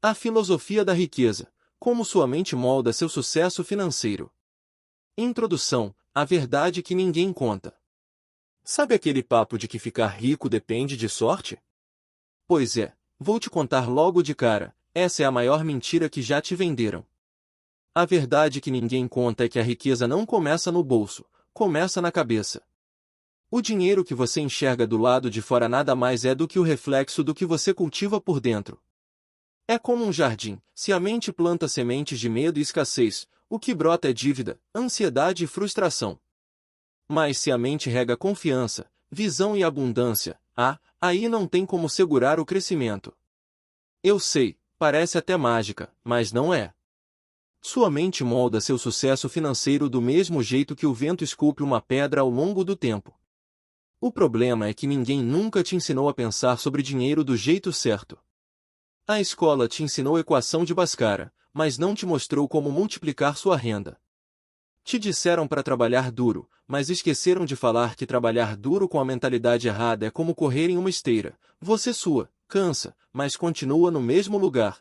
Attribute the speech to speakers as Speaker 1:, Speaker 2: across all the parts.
Speaker 1: A filosofia da riqueza. Como sua mente molda seu sucesso financeiro. Introdução. A verdade que ninguém conta. Sabe aquele papo de que ficar rico depende de sorte? Pois é, vou te contar logo de cara, essa é a maior mentira que já te venderam. A verdade que ninguém conta é que a riqueza não começa no bolso, começa na cabeça. O dinheiro que você enxerga do lado de fora nada mais é do que o reflexo do que você cultiva por dentro. É como um jardim, se a mente planta sementes de medo e escassez, o que brota é dívida, ansiedade e frustração. Mas se a mente rega confiança, visão e abundância, aí não tem como segurar o crescimento. Eu sei, parece até mágica, mas não é. Sua mente molda seu sucesso financeiro do mesmo jeito que o vento esculpe uma pedra ao longo do tempo. O problema é que ninguém nunca te ensinou a pensar sobre dinheiro do jeito certo. A escola te ensinou equação de Bhaskara, mas não te mostrou como multiplicar sua renda. Te disseram para trabalhar duro, mas esqueceram de falar que trabalhar duro com a mentalidade errada é como correr em uma esteira. Você sua, cansa, mas continua no mesmo lugar.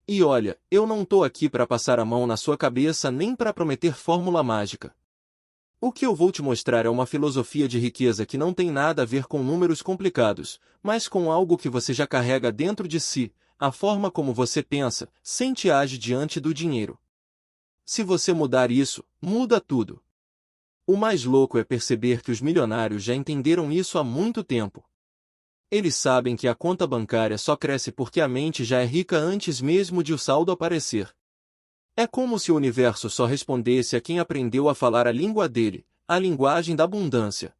Speaker 1: E olha, eu não tô aqui para passar a mão na sua cabeça nem para prometer fórmula mágica. O que eu vou te mostrar é uma filosofia de riqueza que não tem nada a ver com números complicados, mas com algo que você já carrega dentro de si, a forma como você pensa, sente e age diante do dinheiro. Se você mudar isso, muda tudo. O mais louco é perceber que os milionários já entenderam isso há muito tempo. Eles sabem que a conta bancária só cresce porque a mente já é rica antes mesmo de o saldo aparecer. É como se o universo só respondesse a quem aprendeu a falar a língua dele, a linguagem da abundância.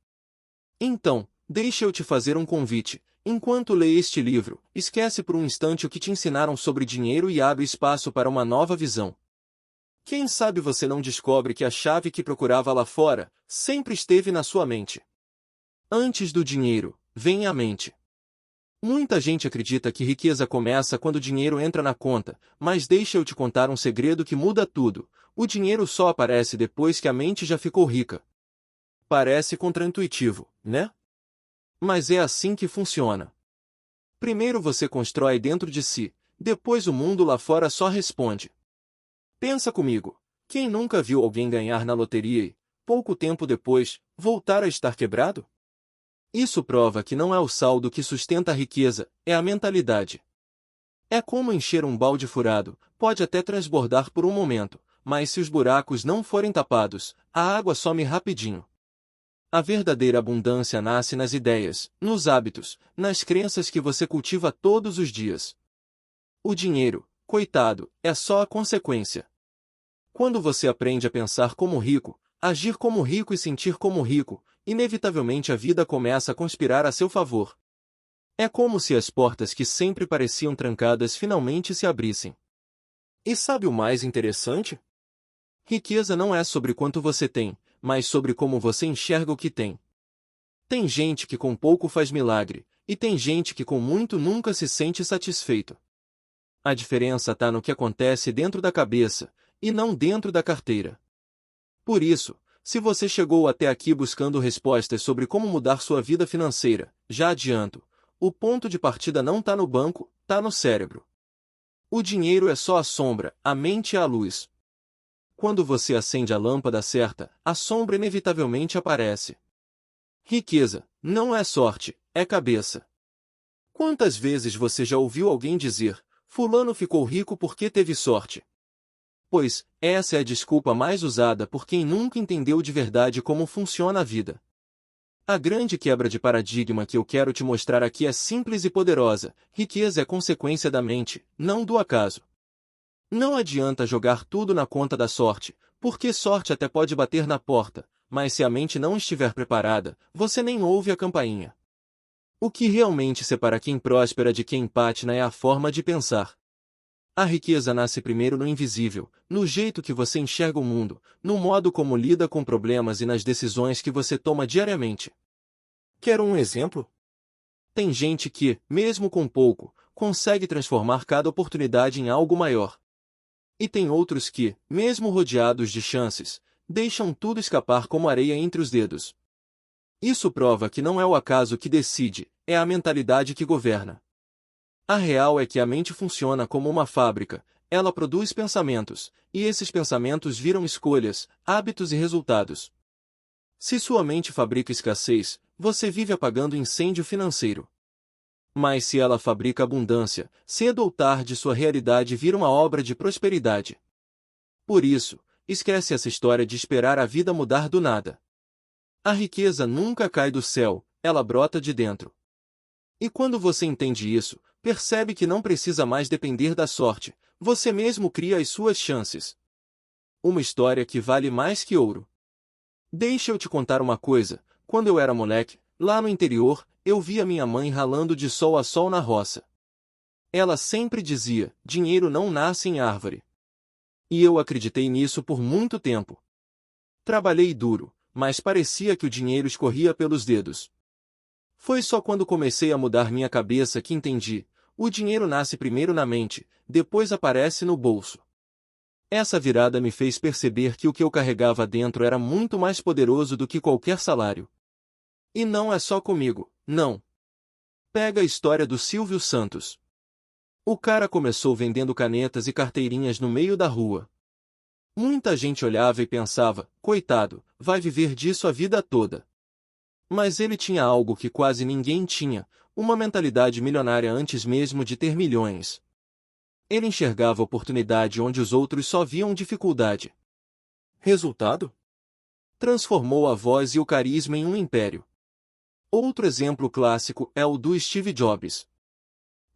Speaker 1: Então, deixa eu te fazer um convite. Enquanto lê este livro, esquece por um instante o que te ensinaram sobre dinheiro e abre espaço para uma nova visão. Quem sabe você não descobre que a chave que procurava lá fora sempre esteve na sua mente. Antes do dinheiro, vem a mente. Muita gente acredita que riqueza começa quando o dinheiro entra na conta, mas deixa eu te contar um segredo que muda tudo. O dinheiro só aparece depois que a mente já ficou rica. Parece contraintuitivo, né? Mas é assim que funciona. Primeiro você constrói dentro de si, depois o mundo lá fora só responde. Pensa comigo, quem nunca viu alguém ganhar na loteria e, pouco tempo depois, voltar a estar quebrado? Isso prova que não é o saldo que sustenta a riqueza, é a mentalidade. É como encher um balde furado, pode até transbordar por um momento, mas se os buracos não forem tapados, a água some rapidinho. A verdadeira abundância nasce nas ideias, nos hábitos, nas crenças que você cultiva todos os dias. O dinheiro, coitado, é só a consequência. Quando você aprende a pensar como rico, agir como rico e sentir como rico, inevitavelmente a vida começa a conspirar a seu favor. É como se as portas que sempre pareciam trancadas finalmente se abrissem. E sabe o mais interessante? Riqueza não é sobre quanto você tem, mas sobre como você enxerga o que tem. Tem gente que com pouco faz milagre, e tem gente que com muito nunca se sente satisfeito. A diferença está no que acontece dentro da cabeça, e não dentro da carteira. Por isso, se você chegou até aqui buscando respostas sobre como mudar sua vida financeira, já adianto, o ponto de partida não está no banco, está no cérebro. O dinheiro é só a sombra, a mente é a luz. Quando você acende a lâmpada certa, a sombra inevitavelmente aparece. Riqueza, não é sorte, é cabeça. Quantas vezes você já ouviu alguém dizer, fulano ficou rico porque teve sorte? Pois, essa é a desculpa mais usada por quem nunca entendeu de verdade como funciona a vida. A grande quebra de paradigma que eu quero te mostrar aqui é simples e poderosa. Riqueza é consequência da mente, não do acaso. Não adianta jogar tudo na conta da sorte, porque sorte até pode bater na porta, mas se a mente não estiver preparada, você nem ouve a campainha. O que realmente separa quem próspera de quem patina é a forma de pensar. A riqueza nasce primeiro no invisível, no jeito que você enxerga o mundo, no modo como lida com problemas e nas decisões que você toma diariamente. Quer um exemplo? Tem gente que, mesmo com pouco, consegue transformar cada oportunidade em algo maior. E tem outros que, mesmo rodeados de chances, deixam tudo escapar como areia entre os dedos. Isso prova que não é o acaso que decide, é a mentalidade que governa. A real é que a mente funciona como uma fábrica, ela produz pensamentos, e esses pensamentos viram escolhas, hábitos e resultados. Se sua mente fabrica escassez, você vive apagando incêndio financeiro. Mas se ela fabrica abundância, cedo ou tarde sua realidade vira uma obra de prosperidade. Por isso, esquece essa história de esperar a vida mudar do nada. A riqueza nunca cai do céu, ela brota de dentro. E quando você entende isso, percebe que não precisa mais depender da sorte, você mesmo cria as suas chances. Uma história que vale mais que ouro. Deixa eu te contar uma coisa, quando eu era moleque, lá no interior, eu via minha mãe ralando de sol a sol na roça. Ela sempre dizia, dinheiro não nasce em árvore. E eu acreditei nisso por muito tempo. Trabalhei duro, mas parecia que o dinheiro escorria pelos dedos. Foi só quando comecei a mudar minha cabeça que entendi, o dinheiro nasce primeiro na mente, depois aparece no bolso. Essa virada me fez perceber que o que eu carregava dentro era muito mais poderoso do que qualquer salário. E não é só comigo, não. Pega a história do Silvio Santos. O cara começou vendendo canetas e carteirinhas no meio da rua. Muita gente olhava e pensava, coitado, vai viver disso a vida toda. Mas ele tinha algo que quase ninguém tinha, uma mentalidade milionária antes mesmo de ter milhões. Ele enxergava oportunidade onde os outros só viam dificuldade. Resultado? Transformou a voz e o carisma em um império. Outro exemplo clássico é o do Steve Jobs.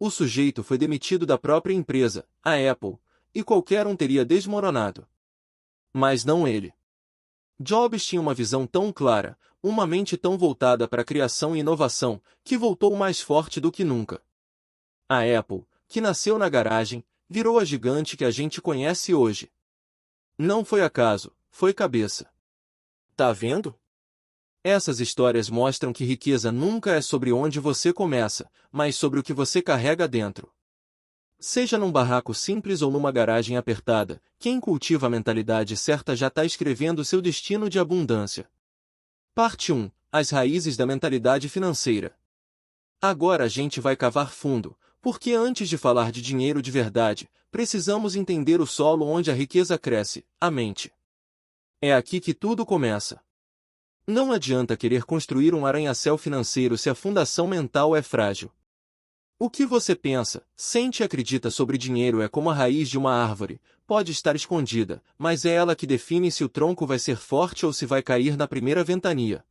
Speaker 1: O sujeito foi demitido da própria empresa, a Apple, e qualquer um teria desmoronado. Mas não ele. Jobs tinha uma visão tão clara, uma mente tão voltada para a criação e inovação, que voltou mais forte do que nunca. A Apple, que nasceu na garagem, virou a gigante que a gente conhece hoje. Não foi acaso, foi cabeça. Tá vendo? Essas histórias mostram que riqueza nunca é sobre onde você começa, mas sobre o que você carrega dentro. Seja num barraco simples ou numa garagem apertada, quem cultiva a mentalidade certa já está escrevendo seu destino de abundância. Parte 1. As raízes da mentalidade financeira. Agora a gente vai cavar fundo, porque antes de falar de dinheiro de verdade, precisamos entender o solo onde a riqueza cresce, a mente. É aqui que tudo começa. Não adianta querer construir um arranha-céu financeiro se a fundação mental é frágil. O que você pensa, sente e acredita sobre dinheiro é como a raiz de uma árvore, pode estar escondida, mas é ela que define se o tronco vai ser forte ou se vai cair na primeira ventania.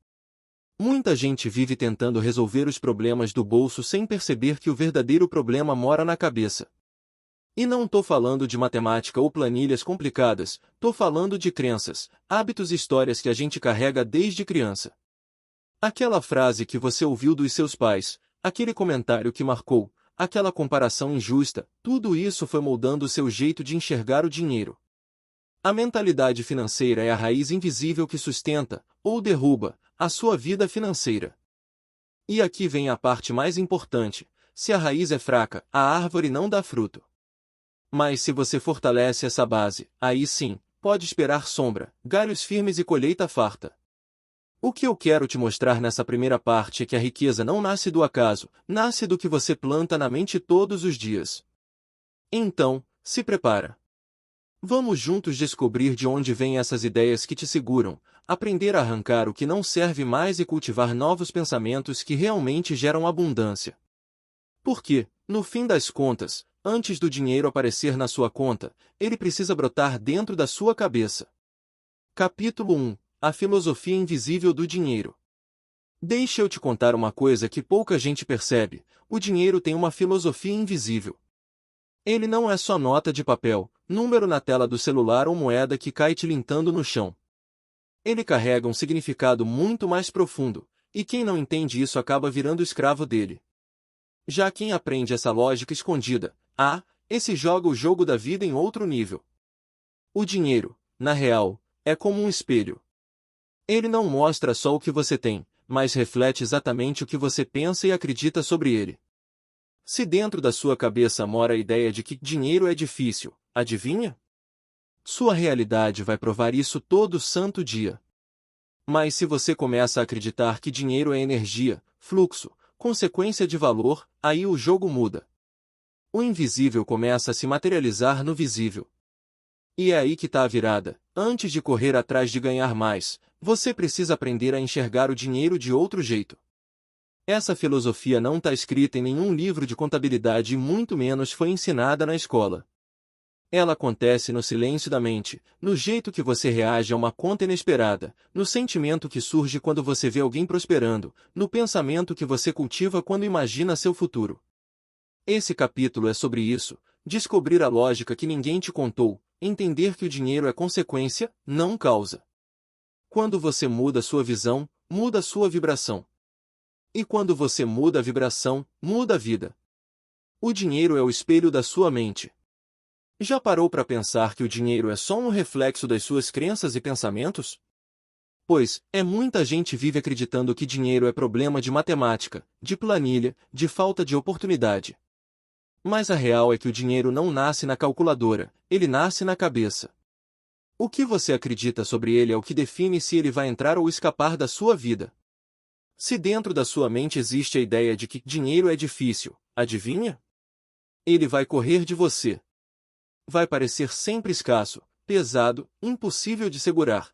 Speaker 1: Muita gente vive tentando resolver os problemas do bolso sem perceber que o verdadeiro problema mora na cabeça. E não tô falando de matemática ou planilhas complicadas, tô falando de crenças, hábitos e histórias que a gente carrega desde criança. Aquela frase que você ouviu dos seus pais, aquele comentário que marcou, aquela comparação injusta, tudo isso foi moldando o seu jeito de enxergar o dinheiro. A mentalidade financeira é a raiz invisível que sustenta, ou derruba, a sua vida financeira. E aqui vem a parte mais importante, se a raiz é fraca, a árvore não dá fruto. Mas se você fortalece essa base, aí sim, pode esperar sombra, galhos firmes e colheita farta. O que eu quero te mostrar nessa primeira parte é que a riqueza não nasce do acaso, nasce do que você planta na mente todos os dias. Então, se prepara. Vamos juntos descobrir de onde vêm essas ideias que te seguram, aprender a arrancar o que não serve mais e cultivar novos pensamentos que realmente geram abundância. Porque, no fim das contas, antes do dinheiro aparecer na sua conta, ele precisa brotar dentro da sua cabeça. Capítulo 1. A filosofia invisível do dinheiro. Deixa eu te contar uma coisa que pouca gente percebe, o dinheiro tem uma filosofia invisível. Ele não é só nota de papel, número na tela do celular ou moeda que cai tilintando no chão. Ele carrega um significado muito mais profundo, e quem não entende isso acaba virando escravo dele. Já quem aprende essa lógica escondida, esse joga o jogo da vida em outro nível. O dinheiro, na real, é como um espelho. Ele não mostra só o que você tem, mas reflete exatamente o que você pensa e acredita sobre ele. Se dentro da sua cabeça mora a ideia de que dinheiro é difícil, adivinha? Sua realidade vai provar isso todo santo dia. Mas se você começa a acreditar que dinheiro é energia, fluxo, consequência de valor, aí o jogo muda. O invisível começa a se materializar no visível. E é aí que está a virada. Antes de correr atrás de ganhar mais, você precisa aprender a enxergar o dinheiro de outro jeito. Essa filosofia não está escrita em nenhum livro de contabilidade e muito menos foi ensinada na escola. Ela acontece no silêncio da mente, no jeito que você reage a uma conta inesperada, no sentimento que surge quando você vê alguém prosperando, no pensamento que você cultiva quando imagina seu futuro. Esse capítulo é sobre isso, descobrir a lógica que ninguém te contou, entender que o dinheiro é consequência, não causa. Quando você muda sua visão, muda sua vibração. E quando você muda a vibração, muda a vida. O dinheiro é o espelho da sua mente. Já parou para pensar que o dinheiro é só um reflexo das suas crenças e pensamentos? Pois, muita gente vive acreditando que dinheiro é problema de matemática, de planilha, de falta de oportunidade. Mas a real é que o dinheiro não nasce na calculadora, ele nasce na cabeça. O que você acredita sobre ele é o que define se ele vai entrar ou escapar da sua vida. Se dentro da sua mente existe a ideia de que dinheiro é difícil, adivinha? Ele vai correr de você. Vai parecer sempre escasso, pesado, impossível de segurar.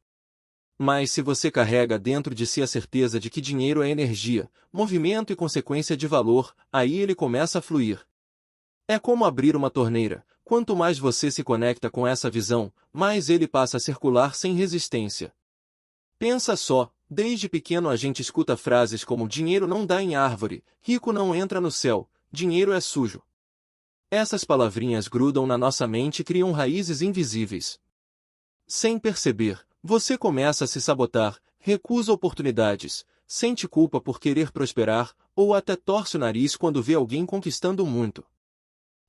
Speaker 1: Mas se você carrega dentro de si a certeza de que dinheiro é energia, movimento e consequência de valor, aí ele começa a fluir. É como abrir uma torneira. Quanto mais você se conecta com essa visão, mais ele passa a circular sem resistência. Pensa só, desde pequeno a gente escuta frases como dinheiro não dá em árvore, rico não entra no céu, dinheiro é sujo. Essas palavrinhas grudam na nossa mente e criam raízes invisíveis. Sem perceber, você começa a se sabotar, recusa oportunidades, sente culpa por querer prosperar, ou até torce o nariz quando vê alguém conquistando muito.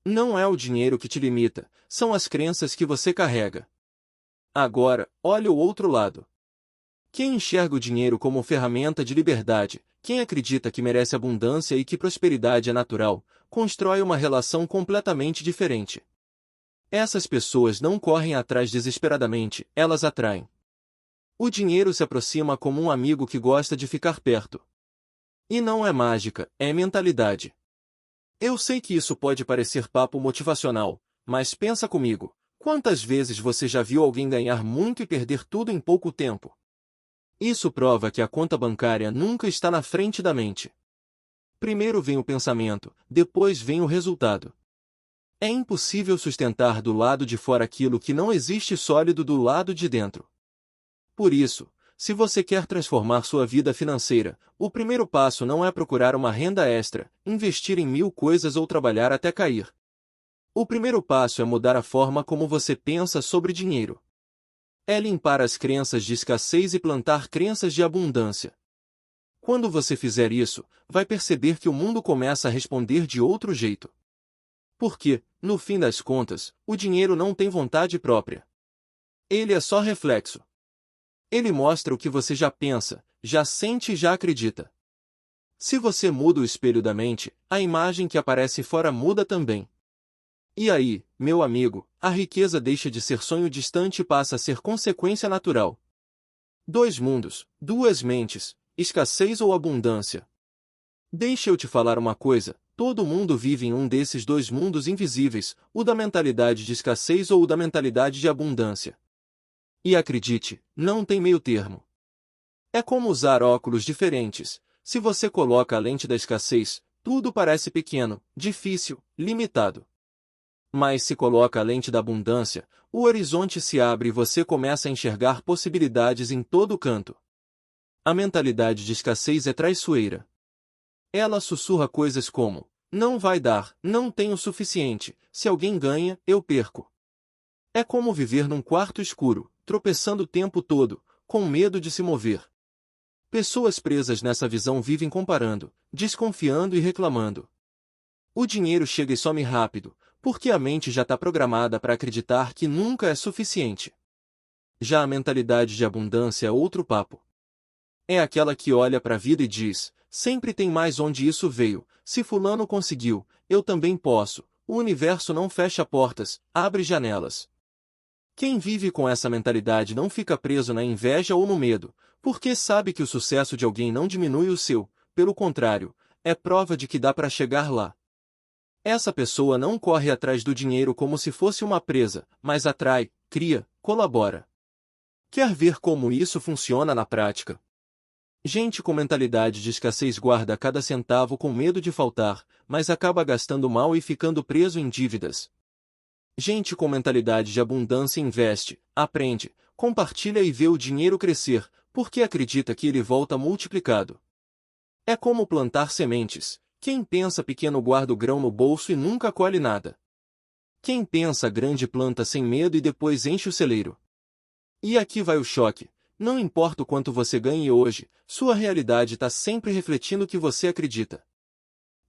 Speaker 1: Não é o dinheiro que te limita, são as crenças que você carrega. Agora, olhe o outro lado. Quem enxerga o dinheiro como ferramenta de liberdade, quem acredita que merece abundância e que prosperidade é natural, constrói uma relação completamente diferente. Essas pessoas não correm atrás desesperadamente, elas atraem. O dinheiro se aproxima como um amigo que gosta de ficar perto. E não é mágica, é mentalidade. Eu sei que isso pode parecer papo motivacional, mas pensa comigo, quantas vezes você já viu alguém ganhar muito e perder tudo em pouco tempo? Isso prova que a conta bancária nunca está na frente da mente. Primeiro vem o pensamento, depois vem o resultado. É impossível sustentar do lado de fora aquilo que não existe sólido do lado de dentro. Por isso, se você quer transformar sua vida financeira, o primeiro passo não é procurar uma renda extra, investir em 1000 coisas ou trabalhar até cair. O primeiro passo é mudar a forma como você pensa sobre dinheiro. É limpar as crenças de escassez e plantar crenças de abundância. Quando você fizer isso, vai perceber que o mundo começa a responder de outro jeito. Porque, no fim das contas, o dinheiro não tem vontade própria. Ele é só reflexo. Ele mostra o que você já pensa, já sente e já acredita. Se você muda o espelho da mente, a imagem que aparece fora muda também. E aí, meu amigo, a riqueza deixa de ser sonho distante e passa a ser consequência natural. 2 mundos, 2 mentes, escassez ou abundância. Deixa eu te falar uma coisa, todo mundo vive em um desses 2 mundos invisíveis, o da mentalidade de escassez ou o da mentalidade de abundância. E acredite, não tem meio termo. É como usar óculos diferentes. Se você coloca a lente da escassez, tudo parece pequeno, difícil, limitado. Mas se coloca a lente da abundância, o horizonte se abre e você começa a enxergar possibilidades em todo canto. A mentalidade de escassez é traiçoeira. Ela sussurra coisas como: não vai dar, não tenho o suficiente, se alguém ganha, eu perco. É como viver num quarto escuro, tropeçando o tempo todo, com medo de se mover. Pessoas presas nessa visão vivem comparando, desconfiando e reclamando. O dinheiro chega e some rápido, porque a mente já está programada para acreditar que nunca é suficiente. Já a mentalidade de abundância é outro papo. É aquela que olha para a vida e diz: sempre tem mais onde isso veio, se fulano conseguiu, eu também posso, o universo não fecha portas, abre janelas. Quem vive com essa mentalidade não fica preso na inveja ou no medo, porque sabe que o sucesso de alguém não diminui o seu, pelo contrário, é prova de que dá para chegar lá. Essa pessoa não corre atrás do dinheiro como se fosse uma presa, mas atrai, cria, colabora. Quer ver como isso funciona na prática? Gente com mentalidade de escassez guarda cada centavo com medo de faltar, mas acaba gastando mal e ficando preso em dívidas. Gente com mentalidade de abundância investe, aprende, compartilha e vê o dinheiro crescer, porque acredita que ele volta multiplicado. É como plantar sementes. Quem pensa pequeno guarda o grão no bolso e nunca colhe nada. Quem pensa grande planta sem medo e depois enche o celeiro. E aqui vai o choque. Não importa o quanto você ganhe hoje, sua realidade está sempre refletindo o que você acredita.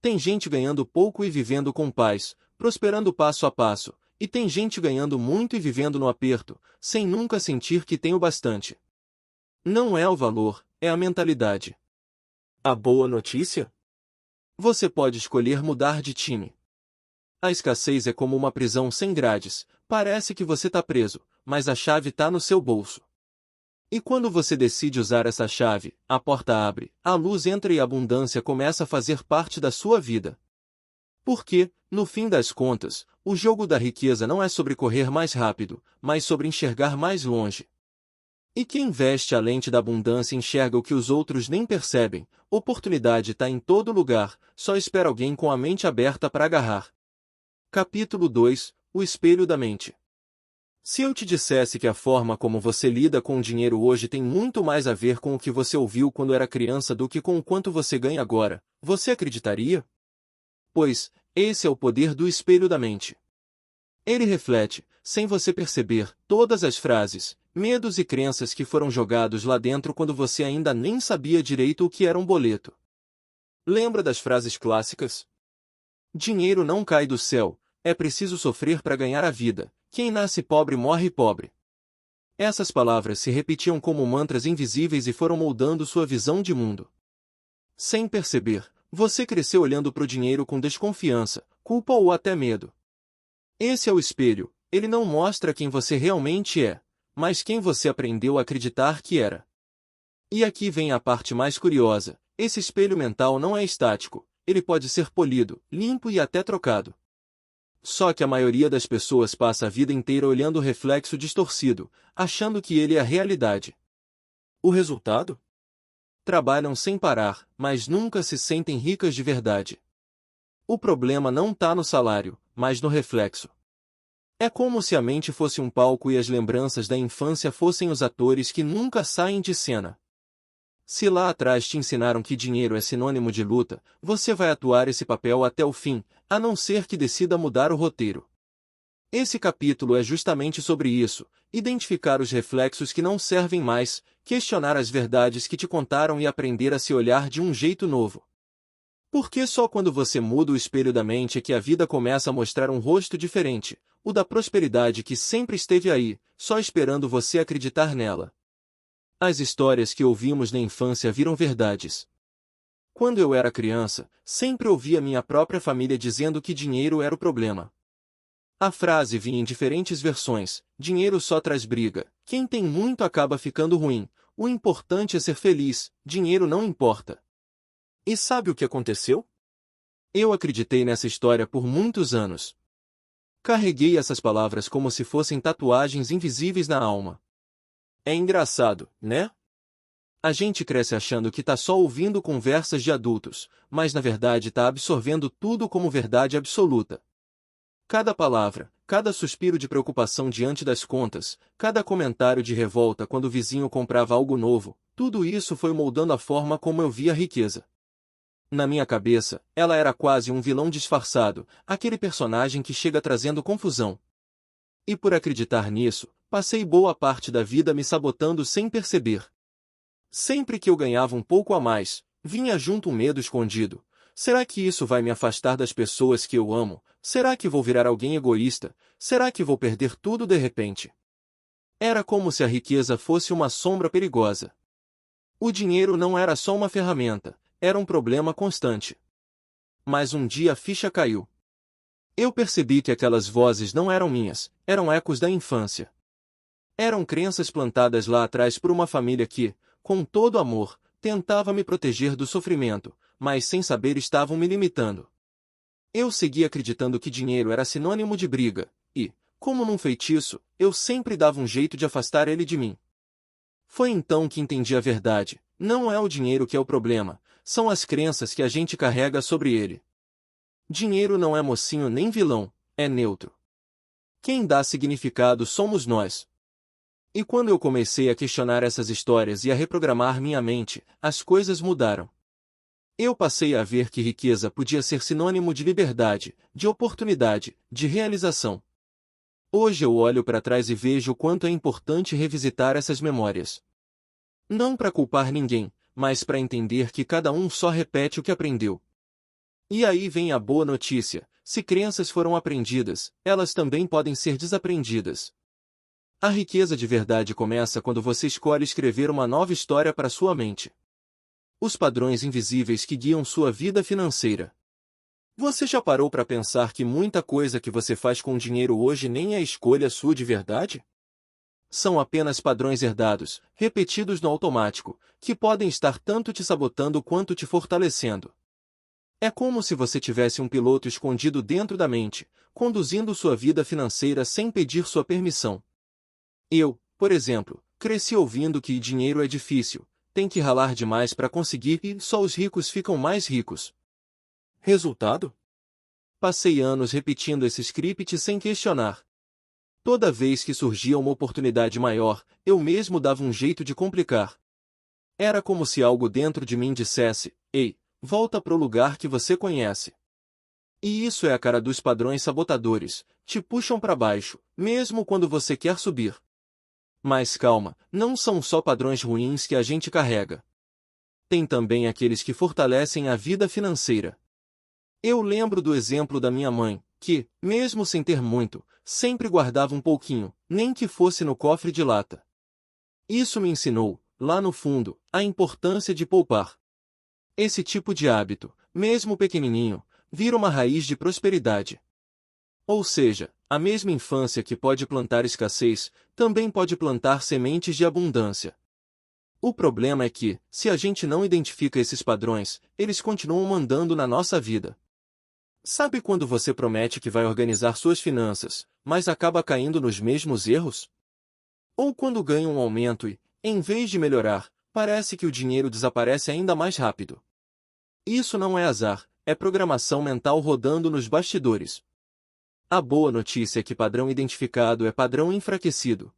Speaker 1: Tem gente ganhando pouco e vivendo com paz, prosperando passo a passo, e tem gente ganhando muito e vivendo no aperto, sem nunca sentir que tem o bastante. Não é o valor, é a mentalidade. A boa notícia? Você pode escolher mudar de time. A escassez é como uma prisão sem grades, parece que você está preso, mas a chave está no seu bolso. E quando você decide usar essa chave, a porta abre, a luz entra e a abundância começa a fazer parte da sua vida. Porque, no fim das contas, o jogo da riqueza não é sobre correr mais rápido, mas sobre enxergar mais longe. E quem veste a lente da abundância enxerga o que os outros nem percebem. Oportunidade está em todo lugar, só espera alguém com a mente aberta para agarrar. Capítulo 2 – O espelho da mente. Se eu te dissesse que a forma como você lida com o dinheiro hoje tem muito mais a ver com o que você ouviu quando era criança do que com o quanto você ganha agora, você acreditaria? Pois, esse é o poder do espelho da mente. Ele reflete, sem você perceber, todas as frases, medos e crenças que foram jogados lá dentro quando você ainda nem sabia direito o que era um boleto. Lembra das frases clássicas? Dinheiro não cai do céu, é preciso sofrer para ganhar a vida, quem nasce pobre morre pobre. Essas palavras se repetiam como mantras invisíveis e foram moldando sua visão de mundo. Sem perceber, você cresceu olhando para o dinheiro com desconfiança, culpa ou até medo. Esse é o espelho, ele não mostra quem você realmente é, mas quem você aprendeu a acreditar que era. E aqui vem a parte mais curiosa, esse espelho mental não é estático, ele pode ser polido, limpo e até trocado. Só que a maioria das pessoas passa a vida inteira olhando o reflexo distorcido, achando que ele é a realidade. O resultado? Trabalham sem parar, mas nunca se sentem ricas de verdade. O problema não está no salário, mas no reflexo. É como se a mente fosse um palco e as lembranças da infância fossem os atores que nunca saem de cena. Se lá atrás te ensinaram que dinheiro é sinônimo de luta, você vai atuar esse papel até o fim, a não ser que decida mudar o roteiro. Esse capítulo é justamente sobre isso, identificar os reflexos que não servem mais, questionar as verdades que te contaram e aprender a se olhar de um jeito novo. Porque só quando você muda o espelho da mente é que a vida começa a mostrar um rosto diferente, o da prosperidade que sempre esteve aí, só esperando você acreditar nela. As histórias que ouvimos na infância viram verdades. Quando eu era criança, sempre ouvia minha própria família dizendo que dinheiro era o problema. A frase vinha em diferentes versões: dinheiro só traz briga, quem tem muito acaba ficando ruim, o importante é ser feliz, dinheiro não importa. E sabe o que aconteceu? Eu acreditei nessa história por muitos anos. Carreguei essas palavras como se fossem tatuagens invisíveis na alma. É engraçado, né? A gente cresce achando que tá só ouvindo conversas de adultos, mas na verdade tá absorvendo tudo como verdade absoluta. Cada palavra, cada suspiro de preocupação diante das contas, cada comentário de revolta quando o vizinho comprava algo novo, tudo isso foi moldando a forma como eu via a riqueza. Na minha cabeça, ela era quase um vilão disfarçado, aquele personagem que chega trazendo confusão. E por acreditar nisso, passei boa parte da vida me sabotando sem perceber. Sempre que eu ganhava um pouco a mais, vinha junto um medo escondido. Será que isso vai me afastar das pessoas que eu amo? Será que vou virar alguém egoísta? Será que vou perder tudo de repente? Era como se a riqueza fosse uma sombra perigosa. O dinheiro não era só uma ferramenta, era um problema constante. Mas um dia a ficha caiu. Eu percebi que aquelas vozes não eram minhas, eram ecos da infância. Eram crenças plantadas lá atrás por uma família que, com todo amor, tentava me proteger do sofrimento, mas sem saber estavam me limitando. Eu segui acreditando que dinheiro era sinônimo de briga, e, como num feitiço, eu sempre dava um jeito de afastar ele de mim. Foi então que entendi a verdade: não é o dinheiro que é o problema, são as crenças que a gente carrega sobre ele. Dinheiro não é mocinho nem vilão, é neutro. Quem dá significado somos nós. E quando eu comecei a questionar essas histórias e a reprogramar minha mente, as coisas mudaram. Eu passei a ver que riqueza podia ser sinônimo de liberdade, de oportunidade, de realização. Hoje eu olho para trás e vejo o quanto é importante revisitar essas memórias. Não para culpar ninguém, mas para entender que cada um só repete o que aprendeu. E aí vem a boa notícia: se crenças foram aprendidas, elas também podem ser desaprendidas. A riqueza de verdade começa quando você escolhe escrever uma nova história para sua mente. Os padrões invisíveis que guiam sua vida financeira. Você já parou para pensar que muita coisa que você faz com dinheiro hoje nem é escolha sua de verdade? São apenas padrões herdados, repetidos no automático, que podem estar tanto te sabotando quanto te fortalecendo. É como se você tivesse um piloto escondido dentro da mente, conduzindo sua vida financeira sem pedir sua permissão. Eu, por exemplo, cresci ouvindo que dinheiro é difícil, tem que ralar demais para conseguir e só os ricos ficam mais ricos. Resultado? Passei anos repetindo esse script sem questionar. Toda vez que surgia uma oportunidade maior, eu mesmo dava um jeito de complicar. Era como se algo dentro de mim dissesse: ei, volta pro lugar que você conhece. E isso é a cara dos padrões sabotadores, te puxam para baixo, mesmo quando você quer subir. Mas calma, não são só padrões ruins que a gente carrega. Tem também aqueles que fortalecem a vida financeira. Eu lembro do exemplo da minha mãe, que, mesmo sem ter muito, sempre guardava um pouquinho, nem que fosse no cofre de lata. Isso me ensinou, lá no fundo, a importância de poupar. Esse tipo de hábito, mesmo pequenininho, vira uma raiz de prosperidade. Ou seja, a mesma infância que pode plantar escassez, também pode plantar sementes de abundância. O problema é que, se a gente não identifica esses padrões, eles continuam mandando na nossa vida. Sabe quando você promete que vai organizar suas finanças, mas acaba caindo nos mesmos erros? Ou quando ganha um aumento e, em vez de melhorar, parece que o dinheiro desaparece ainda mais rápido. Isso não é azar, é programação mental rodando nos bastidores. A boa notícia é que padrão identificado é padrão enfraquecido.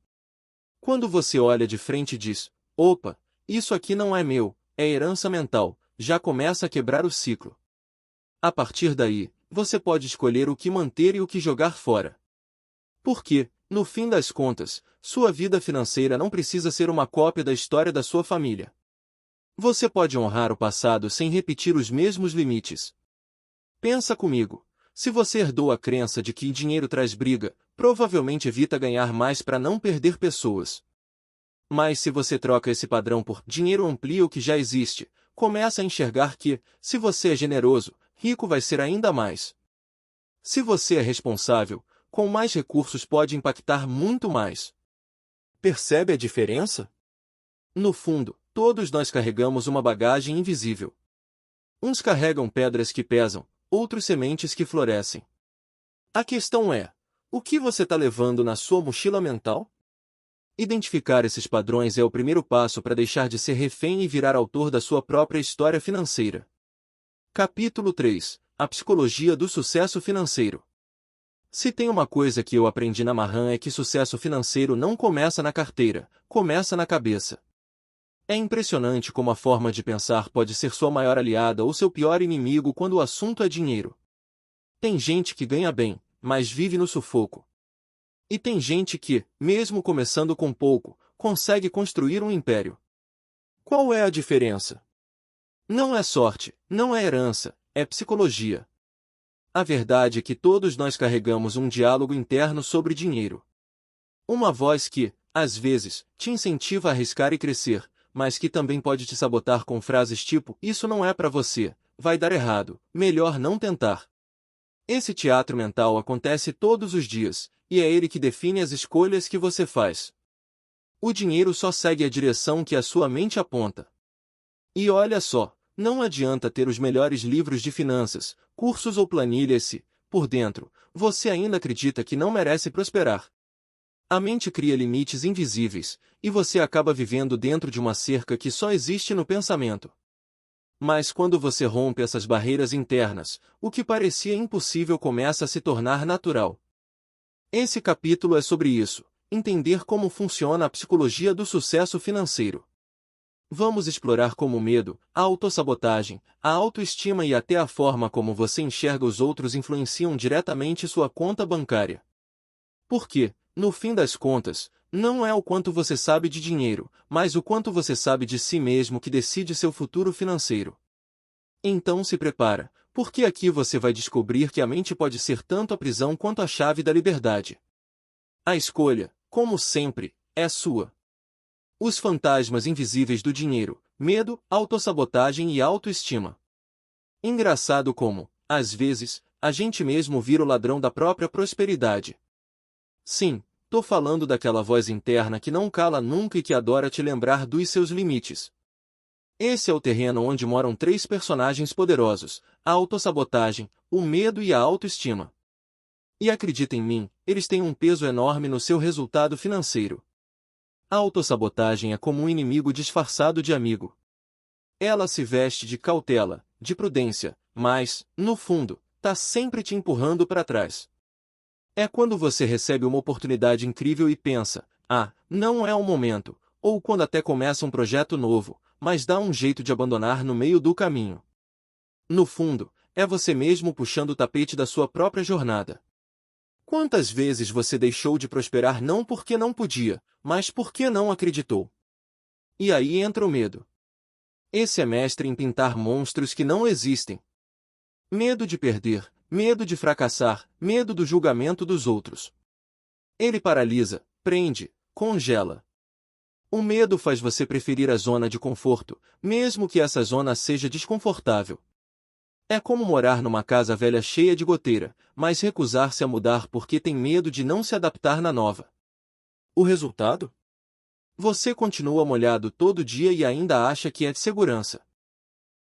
Speaker 1: Quando você olha de frente e diz: opa, isso aqui não é meu, é herança mental, já começa a quebrar o ciclo. A partir daí, você pode escolher o que manter e o que jogar fora. Porque, no fim das contas, sua vida financeira não precisa ser uma cópia da história da sua família. Você pode honrar o passado sem repetir os mesmos limites. Pensa comigo. Se você herdou a crença de que dinheiro traz briga, provavelmente evita ganhar mais para não perder pessoas. Mas se você troca esse padrão por dinheiro amplia o que já existe, começa a enxergar que, se você é generoso, rico vai ser ainda mais. Se você é responsável, com mais recursos pode impactar muito mais. Percebe a diferença? No fundo, todos nós carregamos uma bagagem invisível. Uns carregam pedras que pesam, outros sementes que florescem. A questão é: o que você está levando na sua mochila mental? Identificar esses padrões é o primeiro passo para deixar de ser refém e virar autor da sua própria história financeira. Capítulo 3: A psicologia do sucesso financeiro. Se tem uma coisa que eu aprendi na Marram é que sucesso financeiro não começa na carteira, começa na cabeça. É impressionante como a forma de pensar pode ser sua maior aliada ou seu pior inimigo quando o assunto é dinheiro. Tem gente que ganha bem, mas vive no sufoco. E tem gente que, mesmo começando com pouco, consegue construir um império. Qual é a diferença? Não é sorte, não é herança, é psicologia. A verdade é que todos nós carregamos um diálogo interno sobre dinheiro. Uma voz que, às vezes, te incentiva a arriscar e crescer, mas que também pode te sabotar com frases tipo: isso não é para você, vai dar errado, melhor não tentar. Esse teatro mental acontece todos os dias, e é ele que define as escolhas que você faz. O dinheiro só segue a direção que a sua mente aponta. E olha só, não adianta ter os melhores livros de finanças, cursos ou planilhas se, por dentro, você ainda acredita que não merece prosperar. A mente cria limites invisíveis, e você acaba vivendo dentro de uma cerca que só existe no pensamento. Mas quando você rompe essas barreiras internas, o que parecia impossível começa a se tornar natural. Esse capítulo é sobre isso, entender como funciona a psicologia do sucesso financeiro. Vamos explorar como o medo, a autossabotagem, a autoestima e até a forma como você enxerga os outros influenciam diretamente sua conta bancária. Porque, no fim das contas, não é o quanto você sabe de dinheiro, mas o quanto você sabe de si mesmo que decide seu futuro financeiro. Então se prepara, porque aqui você vai descobrir que a mente pode ser tanto a prisão quanto a chave da liberdade. A escolha, como sempre, é sua. Os fantasmas invisíveis do dinheiro, medo, autossabotagem e autoestima. Engraçado como, às vezes, a gente mesmo vira o ladrão da própria prosperidade. Sim, tô falando daquela voz interna que não cala nunca e que adora te lembrar dos seus limites. Esse é o terreno onde moram três personagens poderosos, a autossabotagem, o medo e a autoestima. E acredita em mim, eles têm um peso enorme no seu resultado financeiro. A autossabotagem é como um inimigo disfarçado de amigo. Ela se veste de cautela, de prudência, mas, no fundo, tá sempre te empurrando para trás. É quando você recebe uma oportunidade incrível e pensa, não é o momento, ou quando até começa um projeto novo, mas dá um jeito de abandonar no meio do caminho. No fundo, é você mesmo puxando o tapete da sua própria jornada. Quantas vezes você deixou de prosperar não porque não podia, mas porque não acreditou? E aí entra o medo. Esse é mestre em pintar monstros que não existem. Medo de perder, medo de fracassar, medo do julgamento dos outros. Ele paralisa, prende, congela. O medo faz você preferir a zona de conforto, mesmo que essa zona seja desconfortável. É como morar numa casa velha cheia de goteira, mas recusar-se a mudar porque tem medo de não se adaptar na nova. O resultado? Você continua molhado todo dia e ainda acha que é de segurança.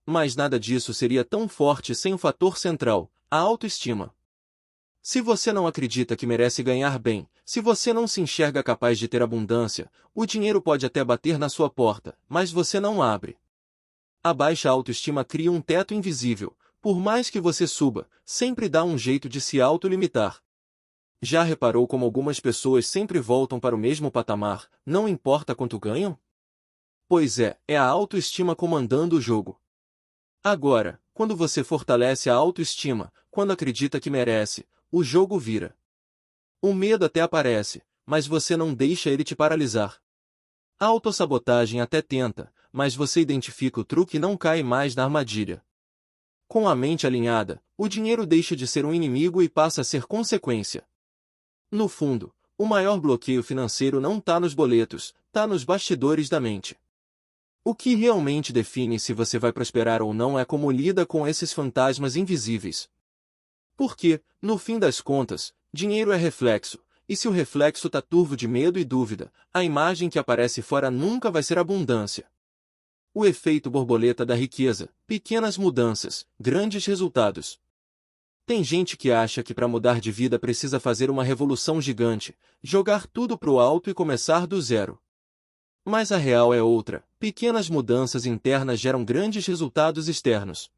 Speaker 1: Mas nada disso seria tão forte sem o fator central, a autoestima. Se você não acredita que merece ganhar bem, se você não se enxerga capaz de ter abundância, o dinheiro pode até bater na sua porta, mas você não abre. A baixa autoestima cria um teto invisível. Por mais que você suba, sempre dá um jeito de se autolimitar. Já reparou como algumas pessoas sempre voltam para o mesmo patamar, não importa quanto ganham? Pois é a autoestima comandando o jogo. Agora, quando você fortalece a autoestima, quando acredita que merece, o jogo vira. O medo até aparece, mas você não deixa ele te paralisar. A autossabotagem até tenta, mas você identifica o truque e não cai mais na armadilha. Com a mente alinhada, o dinheiro deixa de ser um inimigo e passa a ser consequência. No fundo, o maior bloqueio financeiro não está nos boletos, está nos bastidores da mente. O que realmente define se você vai prosperar ou não é como lida com esses fantasmas invisíveis. Porque, no fim das contas, dinheiro é reflexo, e se o reflexo está turvo de medo e dúvida, a imagem que aparece fora nunca vai ser abundância. O efeito borboleta da riqueza, pequenas mudanças, grandes resultados. Tem gente que acha que para mudar de vida precisa fazer uma revolução gigante, jogar tudo pro alto e começar do zero. Mas a real é outra, pequenas mudanças internas geram grandes resultados externos.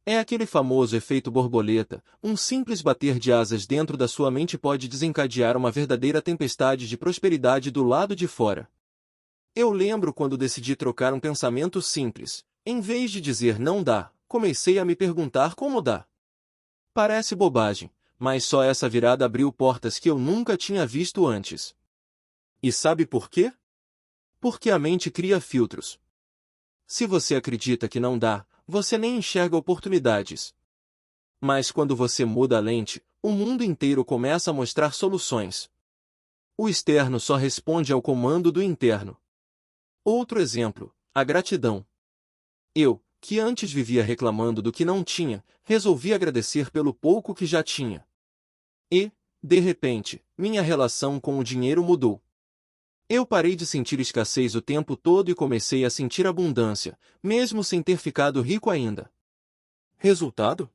Speaker 1: É aquele famoso efeito borboleta, um simples bater de asas dentro da sua mente pode desencadear uma verdadeira tempestade de prosperidade do lado de fora. Eu lembro quando decidi trocar um pensamento simples. Em vez de dizer não dá, comecei a me perguntar como dá. Parece bobagem, mas só essa virada abriu portas que eu nunca tinha visto antes. E sabe por quê? Porque a mente cria filtros. Se você acredita que não dá, você nem enxerga oportunidades. Mas quando você muda a lente, o mundo inteiro começa a mostrar soluções. O externo só responde ao comando do interno. Outro exemplo, a gratidão. Eu, que antes vivia reclamando do que não tinha, resolvi agradecer pelo pouco que já tinha. E, de repente, minha relação com o dinheiro mudou. Eu parei de sentir escassez o tempo todo e comecei a sentir abundância, mesmo sem ter ficado rico ainda. Resultado?